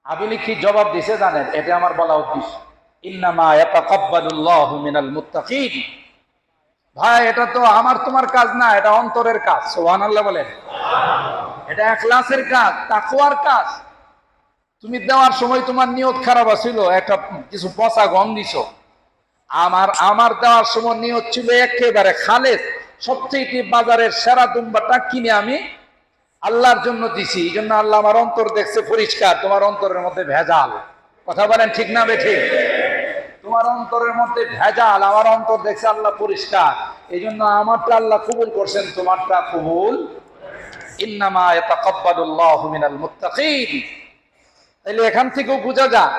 হাবিল কি জবাব দিছে জানেন? এটা আমার বলা উদ্দেশ্য, ইন্নামা ইয়াতাকাব্বালুল্লাহু মিনাল মুত্তাকিন। ভাই এটা তো আমার তোমার কাজ না, এটা অন্তরের কাজ। সুবহানাল্লাহ বলেন। এটা ইখলাসের কাজ, তাকওয়ার কাজ। তুমি দেওয়ার সময় তোমার নিয়ত খারাপ ছিল, একটা কিছু পচা গম দিছো। আমার দেওয়ার সময় নিয়ত ছিল একেবারে খালেস, সবচেয়ে বাজারের সেরা দুম্বাটা কিনে আমি আল্লাহর জন্য দিছি। এই জন্য আল্লাহ আমার অন্তর দেখছে পরিষ্কার, তোমার অন্তরের মধ্যে ভেজাল। কথা বলেন ঠিক না বেঠিক? তোমার অন্তরের মধ্যে ভেজাল, আমার অন্তর দেখছে আল্লাহ পরিষ্কার, এই জন্য আমারটা আল্লাহ কবুল করছেন, তোমারটা কবুল। ইন্নামা ইয়াতাকাব্বালুল্লাহু মিনাল মুত্তাকিন। তাহলে এখান থেকেও বোঝা যায়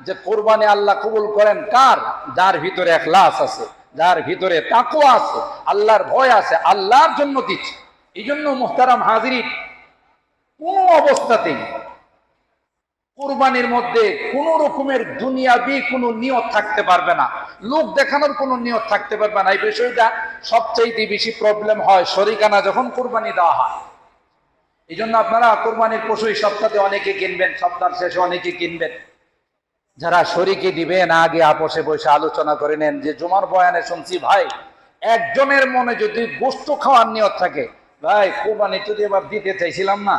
যে কোরবানি আল্লাহ কবুল করেন কার? যার ভিতরে ইখলাস আছে, যার ভিতরে তাকওয়া আছে, আল্লাহর ভয় আছে, আল্লাহর জন্য দিচ্ছে। এই জন্য মুহতারাম হাজিরিন, কোন অবস্থাতেই কুরবানির মধ্যে কোন রকমের দুনিয়াবি কোনো নিয়ত থাকতে পারবে না, লোক দেখানোর কোনো নিয়ত থাকতে পারবে না। এই বিষয়টা সবচেয়ে বেশি প্রবলেম হয় শরিকানা যখন কুরবানি দেওয়া হয়। এই জন্য আপনারা কুরবানির পশু সপ্তাহে অনেকে কিনবেন, সপ্তাহ শেষে অনেকে কিনবেন। যারা শরিকে দিবেন আগে আপোষে বসে আলোচনা করে নেন যে জুমার বয়ানে শুনছি ভাই একজনের মনে যদি গোশত খাওয়ার নিয়ত থাকে, ভাই কুরবানি যদি এবার দিতে চাইছিলাম না,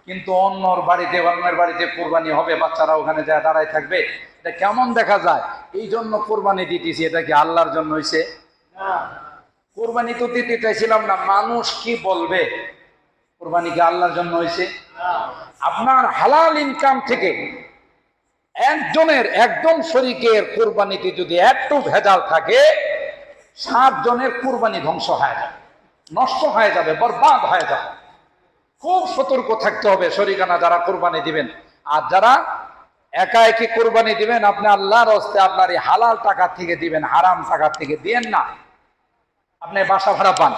কিন্তু অন্যর বাড়িতে অন্যের বাড়িতে কুরবানি হবে, বাচ্চারা ওখানে যায় দাঁড়ায় থাকবে, এটা কেমন দেখা যায়, এই জন্য কুরবানি দিতেছি। এটা কি আল্লাহর জন্য হইছে? কুরবানি তো দিতে চাইছিলাম না, মানুষ কি বলবে। কুরবানি কি আল্লাহর জন্য হইছে? আপনার হালাল ইনকাম থেকে একজন শরীকের কুরবানিতে যদি একটু ভেজাল থাকে, 7 জনের কুরবানি ধ্বংস হয়ে যাবে, নষ্ট হয়ে যাবে, বরবাদ হয়ে যাবে। খুব সতর্ক থাকতে হবে শরিকানা যারা কুরবানি দিবেন। আর যারা একা একই কুরবানি দিবেন, আপনি আল্লাহর হস্তে আপনার এই হালাল টাকা থেকে দিবেন, হারাম টাকা থেকে দিয়েন না। আপনি বাসা ভাড়া পান,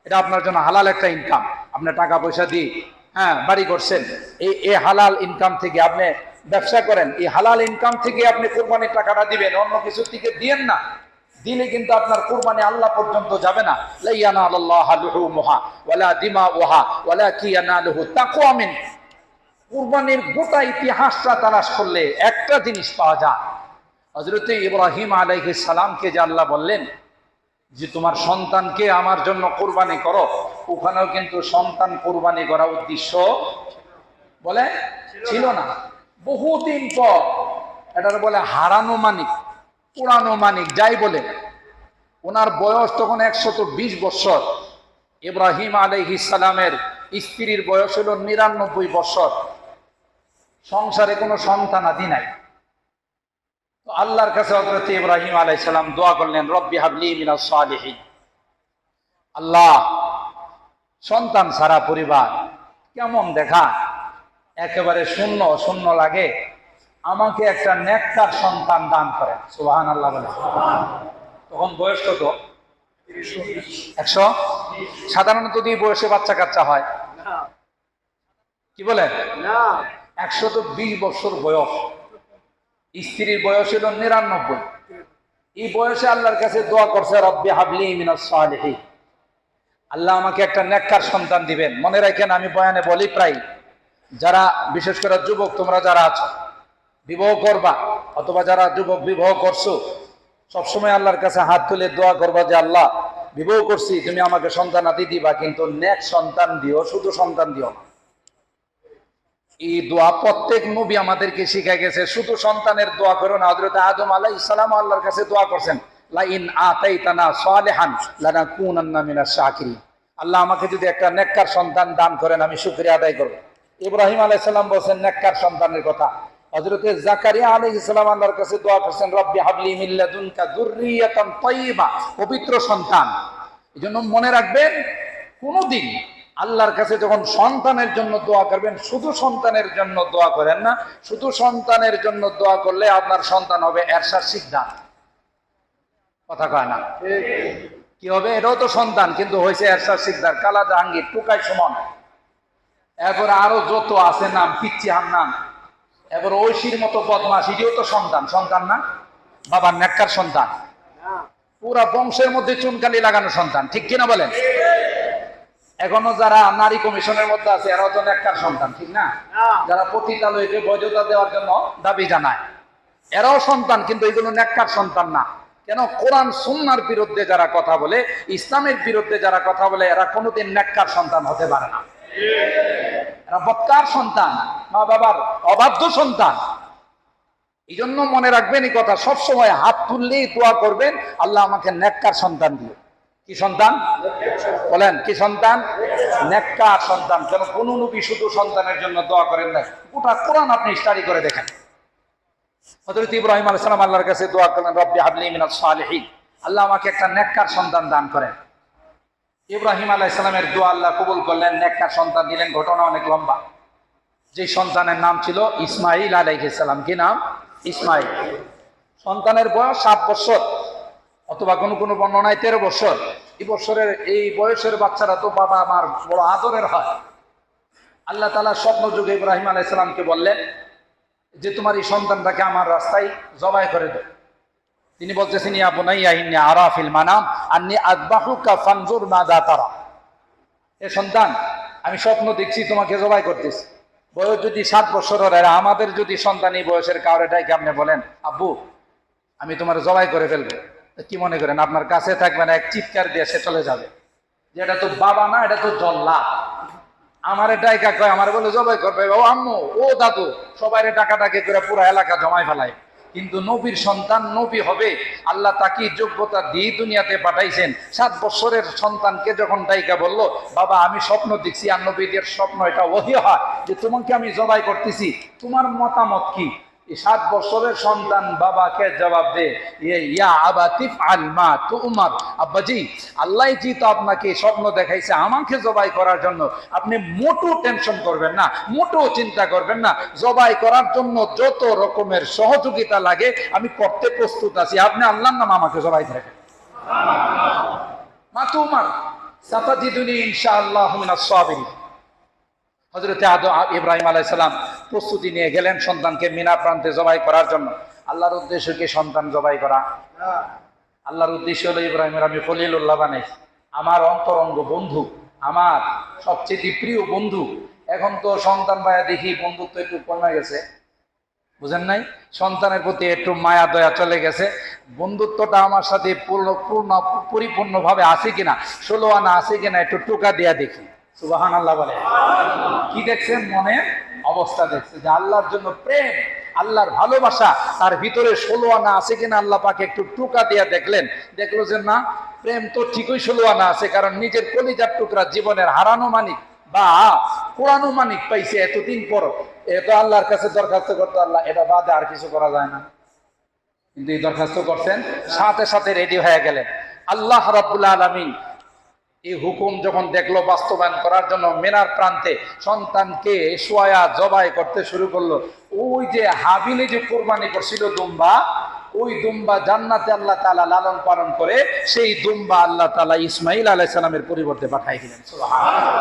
এটা আপনার জন্য হালাল একটা ইনকাম, আপনি টাকা পয়সা দিয়ে বাড়ি করছেন, এই হালাল ইনকাম থেকে আপনি ব্যবসা করেন, এই হালাল ইনকাম থেকে আপনি কুরবানির টাকাটা দিবেন, অন্য কিছু থেকে দিয়েন না। দিলে কিন্তু আপনার কুরবানি আল্লাহ পর্যন্ত যাবে না। লা ইয়ানালুল্লাহু লুহুমুহা ওয়ালা দিমাউহা ওয়ালাকিন ইয়ানালুহু তাকওয়া মিনকুম। কুরবানির গোটা ইতিহাসটা তালাশ করলে একটা জিনিস পাওয়া যায়, হযরত ইব্রাহিম আলাইহিস সালামকে যে আল্লাহ বললেন যে তোমার সন্তানকে আমার জন্য কুরবানি করো, ওখানেও কিন্তু সন্তান কুরবানি করা উদ্দেশ্য বলে ছিল না। বহুদিন পর এটার বলে হারানো মানিক, পুরানো মানিক যাই বলে, ওনার বয়স তখন 120 বছর। ইব্রাহিম আলাইহিস সালামের স্ত্রীর বয়স হলো 99 বছর, সংসারে কোনো সন্তান আদি নাই। তো আল্লাহর কাছে হযরত ইব্রাহিম আলাইহিস সালাম দোয়া করলেন, রব্বি হাবলি মিনাস সালিহিন। আল্লাহ, সন্তান সারা পরিবার কেমন দেখা, একেবারে শূন্য শূন্য লাগে, আমাকে একটা নেককার সন্তান দান করেন। সুবহানাল্লাহ বলে। তখন বয়স কত? 100। সাধারণত এই বয়সে বাচ্চা কাচ্চা হয়, কি বলেন? 120 বছর বয়স, স্ত্রীর বয়স হলো 99। এই বয়সে আল্লাহর কাছে দোয়া করছে, রব্বি হাবলি মিনাস সালিহিন, আল্লাহ আমাকে একটা নেককার সন্তান দিবেন। মনে রাখেন, আমি বয়ানে বলি প্রায়, যারা বিশেষ করে যুবক তোমরা যারা আছো বিবাহ করবা, অথবা যারা যুবক বিবাহ করছো, সবসময় আল্লাহর কাছে হাত তুলে দোয়া করবা যে আল্লাহ বিবাহ করছি, তুমি আমাকে সন্তান আদি দিবা, কিন্তু নেক সন্তান দিও, শুধু সন্তান দিও না। এই দোয়া প্রত্যেক নবী আমাদেরকে শিখে গেছে, শুধু সন্তানের দোয়া করো না। হযরত আদম আলাইহিস সালাম আল্লাহর কাছে দোয়া করছেন, লা ইন আতাইতানা সালিহান লানাকুনান্না মিনাশ শাকিরিন, আল্লাহ আমাকে যদি একটা নেককার সন্তান দান করেন আমি শুকরিয়া আদায় করব। ইব্রাহিম আলাইহিস সালাম বলেন নেককার সন্তানের কথা। হযরত জাকারিয়া আলাইহিস সালাম আল্লাহর কাছে দোয়া করছেন, রব্বি হাবলি মিন লাদুনকা যুররিয়াতান তাইয়্যিবা, পবিত্র সন্তান। এজন্য মনে রাখবেন, কোনদিন আল্লাহর কাছে যখন সন্তানের জন্য দোয়া করবেন, শুধু সন্তানের জন্য দোয়া করেন না। শুধু সন্তানের জন্য দোয়া করলে আপনার সন্তান হবে এরশাদ শিকদার। কথা কয় না? কি হবে? এটাও তো সন্তান, কিন্তু হয়েছে এরশাদ শিকদার, কালা জাহাঙ্গীর, টুকাই সুমন, এরপর আরো যত আছে নাম, পিচ্ছি হান্নান, এবার ঐশীর মতো বদমাশ, এটিও তো সন্তান। সন্তান না? বাবার নেককার সন্তান, পুরা বংশের মধ্যে চুনকালি লাগানো সন্তান। ঠিক কিনা বলেন? এখনো যারা নারী কমিশনের মধ্যে আছে এরাও তো নেককার সন্তান, ঠিক না? যারা পতিতালয়কে বৈধতা দেওয়ার জন্য দাবি জানায়, এরাও সন্তান, কিন্তু এগুলো নেককার সন্তান না। কেন? কোরআন সুন্নাহর বিরুদ্ধে যারা কথা বলে, ইসলামের বিরুদ্ধে যারা কথা বলে, এরা কোনোদিন নেককার সন্তান হতে পারে না। এরা বদকার সন্তান, মা বাবার অবাধ্য সন্তান। এই জন্য মনে রাখবেন এই কথা, সবসময় হাত তুললেই দোয়া করবেন, আল্লাহ আমাকে নেককার সন্তান দিও। কি সন্তান বলেন? কি সন্তান? নেককার সন্তান। কেন? কোন নবী শুধু সন্তানের জন্য দোয়া করেন না, গোটা কোরআন আপনি স্টাডি করে দেখেন। হযরত ইব্রাহিম আলাইহিস সালাম আল্লাহর কাছে দোয়া করলেন, রব্বি হাবলি মিনাস সালিহিন, আল্লাহ আমাকে একটা নেককার সন্তান দান করেন। ইব্রাহিম আলাইহিস সালামের দোয়া আল্লাহ কবুল করলেন, নেককার সন্তান দিলেন। ঘটনা অনেক লম্বা। যে সন্তানের নাম ছিল ইসমাইল আলাইহিস সালাম। কি নাম? ইসমাইল। সন্তানের বয়স 7 বছর, অথবা কোনো কোনো বর্ণনায় 13 বছর। এই বয়সের বাচ্চারা তো বাবা আমার বড় আদরের হয়। আল্লাহ তাআলা স্বপ্ন যুগে ইব্রাহিম আলাইহিস সালামকে বললেন যে তোমার এই সন্তানটাকে আমার রাস্তায় জবাই করে দাও। তিনি বলতেছেন, ইয়া বুনাইয়া ইন্নী আরা ফিল মানাম আন্নী আযবাহুকা ফানজুর মাযা তারা। এ সন্তান, আমি স্বপ্ন দেখছি তোমাকে জবাই করতেছি। বয়স যদি 7 বছর হয়, আমাদের যদি সন্তান এই বয়সের কাউরেটাই আপনি বলেন, আব্বু আমি তোমার জবাই করে ফেলবো, কি মনে করেন? আপনার কাছে থাকবে না, এক চিৎকার দিয়ে সে চলে যাবে যে এটা তো বাবা না, এটা তো জল্লা। আমার ডাইকা কয়, আমার বলে জবাই করবে, ও আম্মু, ও দাদু, সবাই ডাকাডাকি করে পুরো এলাকা জমায় ফেলায়। কিন্তু নবীর সন্তান নবী হবে, আল্লাহ তাকে যোগ্যতা দিয়ে দুনিয়াতে পাঠাইছেন। 7 বছরের সন্তানকে যখন ডাইকা বলল, বাবা আমি স্বপ্ন দেখছি, আর নবীদের স্বপ্ন এটা ওহী হয় যে তোমাকে আমি জবাই করতেছি, তোমার মতামত কি? 7 বছরের সন্তান বাবাকে জবাব দে, ইয়া আবাতিফ আলমা তুমার, আব্বাজি আল্লাহ জি তো আপনাকে স্বপ্ন দেখাইছে আমাকে জবাই করার জন্য, আপনি মোটো টেনশন করবেন না, মোটো চিন্তা করবেন না, জবাই করার জন্য যত রকমের সহযোগিতা লাগে আমি করতে প্রস্তুত আছি, আপনি আল্লাহর নাম আমাকে জবাই করেন। মা তুমার সাতাজিদুনি ইনশাআল্লাহু মিনাস সাবিরিন। হযরত ইব্রাহিম আলাইহিস সালাম প্রস্তুতি নিয়ে গেলেন সন্তানকে মিনা প্রান্তে জবাই করার জন্য। আল্লাহর উদ্দেশ্য কি সন্তান জবাই করা? আল্লাহর উদ্দেশ্য হলো ইব্রাহিমের আমি খলিলুল্লাহ বানাইছি, আমার অন্তরঙ্গ বন্ধু, আমার সবচেয়ে প্রিয় বন্ধু। এখন তো সন্তান ভাইয়া দেখি বন্ধুত্ব একটু কমে গেছে, বুঝেন নাই? সন্তানের প্রতি একটু মায়া দয়া চলে গেছে। বন্ধুত্বটা আমার সাথে পরিপূর্ণভাবে আছে কিনা, 16 আনা আছে কিনা একটু টোকা দেয়া দেখি। সুবহানাল্লাহ বলে। কি দেখছেন? মনে অবস্থা দেখছে যে আল্লাহর জন্য প্রেম, আল্লাহর ভালোবাসা তার ভিতরে 16 আনা আছে কিনা আল্লাহ পাকে একটু টোকা দিয়া দেখলেন। দেখলো যে না, প্রেম তো ঠিকই 16 আনা আছে, কারণ নিজের কলিজার টুকরা জীবনের হারানো মানিক বা পুরানো মানিক পাইছে এতদিন পর। এত আল্লাহর কাছে দরখাস্ত করতে, আল্লাহ এটা বাদে আর কিছু করা যায় না, কিন্তু এই দরখাস্ত করছেন, সাথে সাথে রেডি হয়ে গেলেন। আল্লাহ রাব্বুল আলামিন এই হুকুম যখন দেখলো বাস্তবায়ন করার জন্য মিনার প্রান্তে সন্তানকে শোয়া জবাই করতে শুরু করলো। ওই যে হাবিলে যে কোরবানি করছিল দুম্বা, ওই দুম্বা জান্নাতে আল্লাহ তাআলা লালন পালন করে, সেই দুম্বা আল্লাহ তাআলা ইসমাইল আলাইহিস সালামের পরিবর্তে পাঠাই দিলেন। সুবহানাল্লাহ।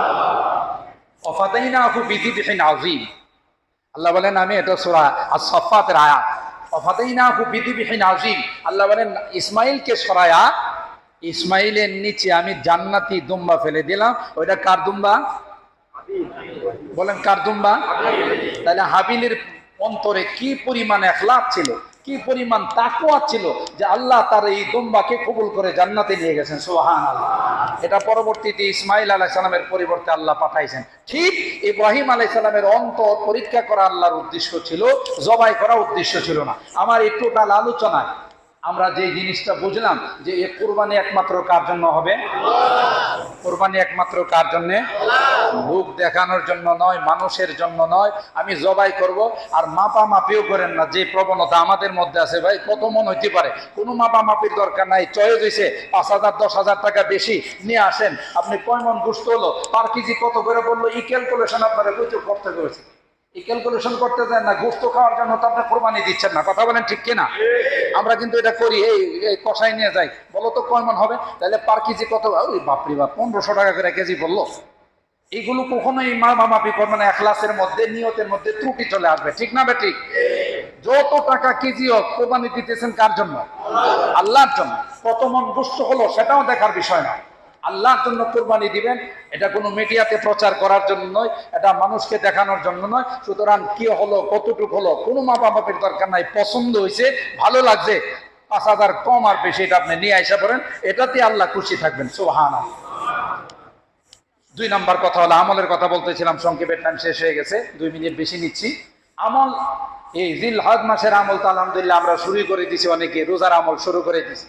ওয়াফাদাইনাহু বিযিবহিন আযীম। আল্লাহ বলেন, আমি এটা সূরা আস-সাফফাতের আয়াত, ওয়াফাদাইনাহু বিযিবহিন আযীম। আল্লাহ বলেন ইসমাইলকে সরায়া ইসমাইলের নিচে আমি জান্নাতি দুম্বা ফেলে দিলাম। ওইটা কার দুম্বা? বলেন কার দুম্বা? তাহলে হাবিলের অন্তরে কি পরিমাণ ইখলাস ছিল, কি পরিমাণ তাকওয়া ছিল যে আল্লাহ তার এই দুম্বাকে কবুল করে জান্নাতে নিয়ে গেছেন। সুবহানাল্লাহ। এটা পরবর্তীতে ইসমাইল আলাইহিস সালামের পরিবর্তে আল্লাহ পাঠাইছেন। ঠিক ইব্রাহিম আলাইহিস সালামের অন্তর পরীক্ষা করা আল্লাহর উদ্দেশ্য ছিল, জবাই করা উদ্দেশ্য ছিল না। আমার এই টোটাল আলোচনায় আমরা যে জিনিসটা বুঝলাম যে এই কুরবানি একমাত্র কার জন্য হবে? কুরবানি একমাত্র কার জন্য? লোক দেখানোর জন্য নয়, মানুষের জন্য নয়। আমি জবাই করব, আর মাপা মাপিও করেন না, যে প্রবণতা আমাদের মধ্যে আছে। ভাই কত মন হইতে পারে, কোনো মাপা মাপির দরকার নাই। চয়েস হয়েছে 5,000 10,000 টাকা বেশি নিয়ে আসেন, আপনি কয় মন গোশত হলো, পার কেজি কত করে বললো, এই ক্যালকুলেশন আপনারা কইতে করতে হয়েছে। এই ক্যালকুলেশন করতে দেন না, গোশত খাওয়ার জন্য তো আপনি কোরবানি দিচ্ছেন না। কথা বলেন ঠিক কিনা? আমরা কিন্তু এটা করি, এই কষাই নিয়ে যাই, বলো তো কয় মন হবে, তাহলে পার কেজি কত, ওই বাপরি বাপ 1500 টাকা করে কেজি বললো। এইগুলো কখনোই মাপি করবে না, এখলাসের মধ্যে, নিয়তের মধ্যে ত্রুটি চলে আসবে। ঠিক না বেঠিক? যত টাকা কেজি হোক, কোরবানি দিতেছেন কার জন্য? আল্লাহর জন্য। কত মন গোশত হলো সেটাও দেখার বিষয় না, আল্লাহর জন্য কোরবানি দিবেন। এটা কোনো মিডিয়াতে প্রচার করার জন্য নয়, এটা মানুষকে দেখানোর জন্য নয়। সুতরাং কি হলো, কতটুক হলো, কোনো মাপামাপির দরকার নাই। পছন্দ হয়েছে, ভালো লাগছে, 5,000 কম আর বেশি এটা আপনি নিয়ে আইসা পড়েন, এটাতে আল্লাহ খুশি থাকবেন। সুবহানাল্লাহ। 2 নম্বর কথা হলো আমলের কথা বলতেছিলাম, সংক্ষেপের টাইম শেষ হয়ে গেছে, 2 মিনিট বেশি নিচ্ছি। আমল, এই জিলহজ মাসের আমল তো আলহামদুলিল্লাহ আমরা শুরু করে দিছি, অনেকে রোজার আমল শুরু করে দিছি।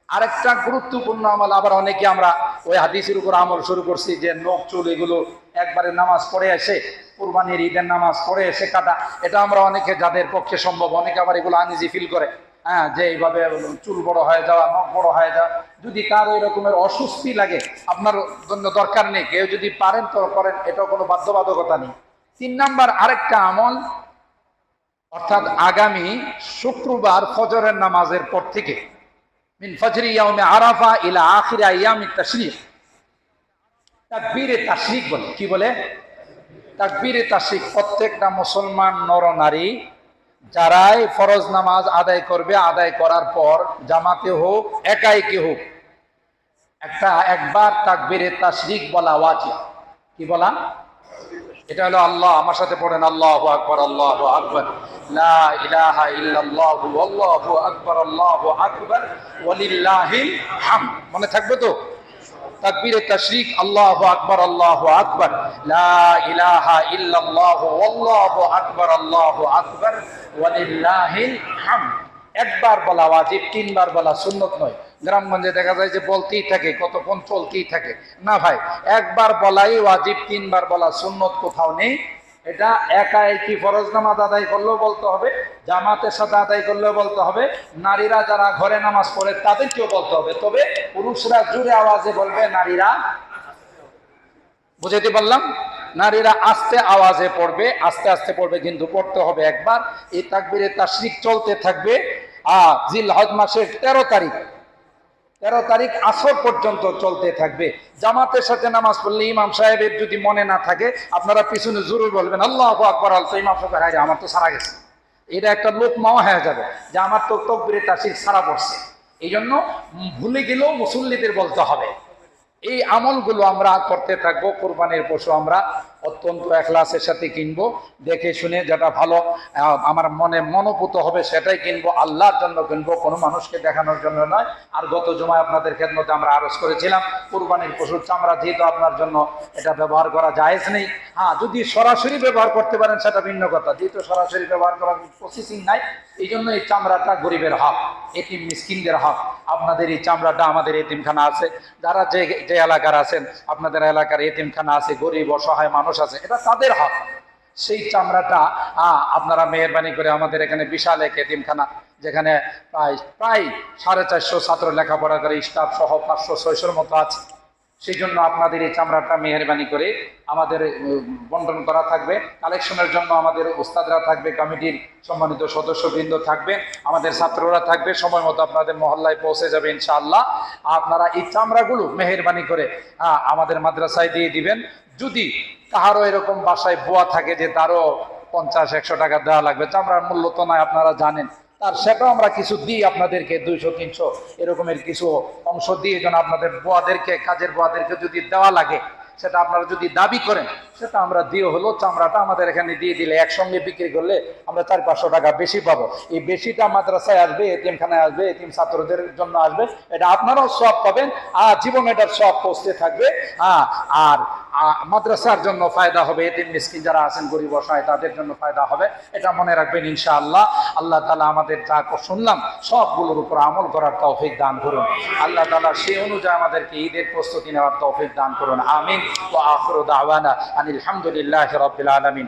আরেকটা গুরুত্বপূর্ণ আমল আবার অনেকে আমরা ওই হাদিসের উপর আমল শুরু করছি, যে নখ চুল এগুলো একবারে নামাজ পড়ে এসে, কুরবানির ঈদের নামাজ পড়ে এসে কাটা। এটা আমরা অনেকে, যাদের পক্ষে সম্ভব, অনেকে আবার এগুলো আনইজি ফিল করে, হ্যাঁ, যে এইভাবে চুল বড় হয়ে যাওয়া, নখ বড় হয়ে যাওয়া। যদি কারো এরকমের অস্বস্তি লাগে, আপনার জন্য দরকার নেই, কেউ যদি পারেন তো করেন, এটাও কোনো বাধ্যবাধকতা নেই। 3 নাম্বার আরেকটা আমল, অর্থাৎ আগামী শুক্রবার ফজরের নামাজের পর থেকে, মিন ফজরি ইয়াউমে আরাফা ইলা আখির আইয়ামিত তাশরিক, তাকবীরে তাশরিক বলে। কি বলে? তাকবীরে তাশরিক। প্রত্যেকটা মুসলমান নর নারী যারাই ফরজ নামাজ আদায় করবে, আদায় করার পর জামাতে হোক একাই কে হোক, একবার তাকবীরে তাশরিক বলা ওয়াজিব। কি বলা? এটা হলো আল্লাহ, আমার সাথে পড়েন, আল্লাহু আকবার, আল্লাহু আকবার, লা ইলাহা ইল্লাল্লাহু আল্লাহু আকবার, আল্লাহু আকবার, ওয়ালিল্লাহিল হামদ। মনে থাকবে তো? তাকবীরে তাশরিক, আল্লাহু আকবার, আল্লাহু আকবার, লা ইলাহা ইল্লাল্লাহু আল্লাহু আকবার, আল্লাহু আকবার, ওয়ালিল্লাহিল হামদ। একবার বলা ওয়াজিব, 3 বার বলা সুন্নত নয়। গ্রামগঞ্জে দেখা যায় যে বলতেই থাকে, কতক্ষণ চলতেই থাকে। না ভাই, একবার বলাই ওয়াজিব, 3 বার বলা সুন্নত কোথাও নেই। এটা একা একই ফরজ নামাজ আদায় করলেও বলতে হবে, জামাতের সাথে আদায় করলেও বলতে হবে, নারীরা যারা ঘরে নামাজ পড়ে তাদেরকেও বলতে হবে। তবে পুরুষরা জোরে আওয়াজে বলবে, নারীরা, বুঝাইতে পারলাম, নারীরা আস্তে আওয়াজে পড়বে, আস্তে আস্তে পড়বে, কিন্তু পড়তে হবে একবার। এই তাকবীরে তাশরিক চলতে থাকবে জিলহজ মাসের 13 তারিখ আসর পর্যন্ত চলতে থাকবে। জামাতের সাথে নামাজ পড়লে ইমাম সাহেবের যদি মনে না থাকে, আপনারা পিছনে জরুর বলবেন আল্লাহু আকবার, আল্লাহ, ইমাম সাহেব, হায় আমার তো সারা গেছে। এটা একটা লোক মাওয়া হয়ে যাবে যে আমার তো তাকবীরে তাশরিক সারা পড়ছে। এই জন্য ভুলে গেলেও মুসল্লিদের বলতে হবে। এই আমলগুলো আমরা করতে থাকবো। কোরবানির পশু আমরা অত্যন্ত এখলাসের সাথে কিনবো, দেখে শুনে যেটা ভালো আমার মনে মনোভূত হবে সেটাই কিনবো, আল্লাহর জন্য কিনবো, কোনো মানুষকে দেখানোর জন্য নয়। আর গত জুমায় আপনাদের খেদমতে আমরা আরজ করেছিলাম, কোরবানির পশুর চামড়া যেহেতু আপনার জন্য এটা ব্যবহার করা জায়েজ নেই। হ্যাঁ, যদি সরাসরি ব্যবহার করতে পারেন সেটা ভিন্ন কথা, যেহেতু সরাসরি ব্যবহার করার প্রসেসিং নাই, এই জন্য এই চামড়াটা গরিবের হক, এতিম মিসকিনদের হক। আপনাদের এই চামড়াটা, আমাদের এতিমখানা আছে, যারা যে এলাকার আছেন, আপনাদের এলাকার এতিমখানা আছে, গরিব অসহায় মানুষ আছে, এটা তাদের হক। সেই চামড়াটা আপনারা মেহরবানি করে, আমাদের এখানে বিশাল এক এতিমখানা, যেখানে প্রায় 450 ছাত্র লেখাপড়া করে, স্টাফ সহ 500-600 মতো আছে। সেই জন্য আপনাদের এই চামড়াটা মেহরবানি করে আমাদের বন্টন করা থাকবে। কালেকশনের জন্য আমাদের উস্তাদরা থাকবে, কমিটির সম্মানিত সদস্যবৃন্দ থাকবে, আমাদের ছাত্ররা থাকবে, সময় মতো আপনাদের মহল্লায় পৌঁছে যাবে ইনশাআল্লাহ। আপনারা এই চামড়াগুলো মেহরবানি করে আমাদের মাদ্রাসায় দিয়ে দিবেন। যদি কাহারও এরকম বাসায় বোয়া থাকে যে তারও 50-100 টাকা দেওয়া লাগবে, চামড়ার মূল্য তো নয়, আপনারা জানেন, তার সেটাও আমরা কিছু দিই আপনাদেরকে, 200-300 এরকমের কিছু অংশ দিয়ে, যেন আপনাদের বোয়াদেরকে, কাজের বোয়াদেরকে যদি দেওয়া লাগে, সেটা আপনারা যদি দাবি করেন, সেটা আমরা দিয়ে হলো চামড়াটা আমাদের এখানে দিয়ে দিলে, একসঙ্গে বিক্রি করলে আমরা 400-500 টাকা বেশি পাবো। এই বেশিটা মাদ্রাসায় আসবে, এতিমখানায় আসবে, এতিম ছাত্রদের জন্য আসবে, এটা আপনারাও সওয়াব পাবেন, আর জীবনে এটার সওয়াব পৌঁছতে থাকবে। আর মাদ্রাসার জন্য ফায়দা হবে, এতিম মিসকিন যারা আছেন গরিব অসহায় তাদের জন্য ফায়দা হবে, এটা মনে রাখবেন ইনশাআল্লাহ। আল্লাহ তাআলা আমাদের যা শুনলাম সবগুলোর উপর আমল করার তৌফিক দান করুন। আল্লাহ তাআলা সেই অনুযায়ী আমাদেরকে ঈদের প্রস্তুতি নেওয়ার তৌফিক দান করুন। আমিন। ওয়া আখিরু দাওয়ানা আনিল হামদুলিল্লাহি রাব্বিল আলামিন।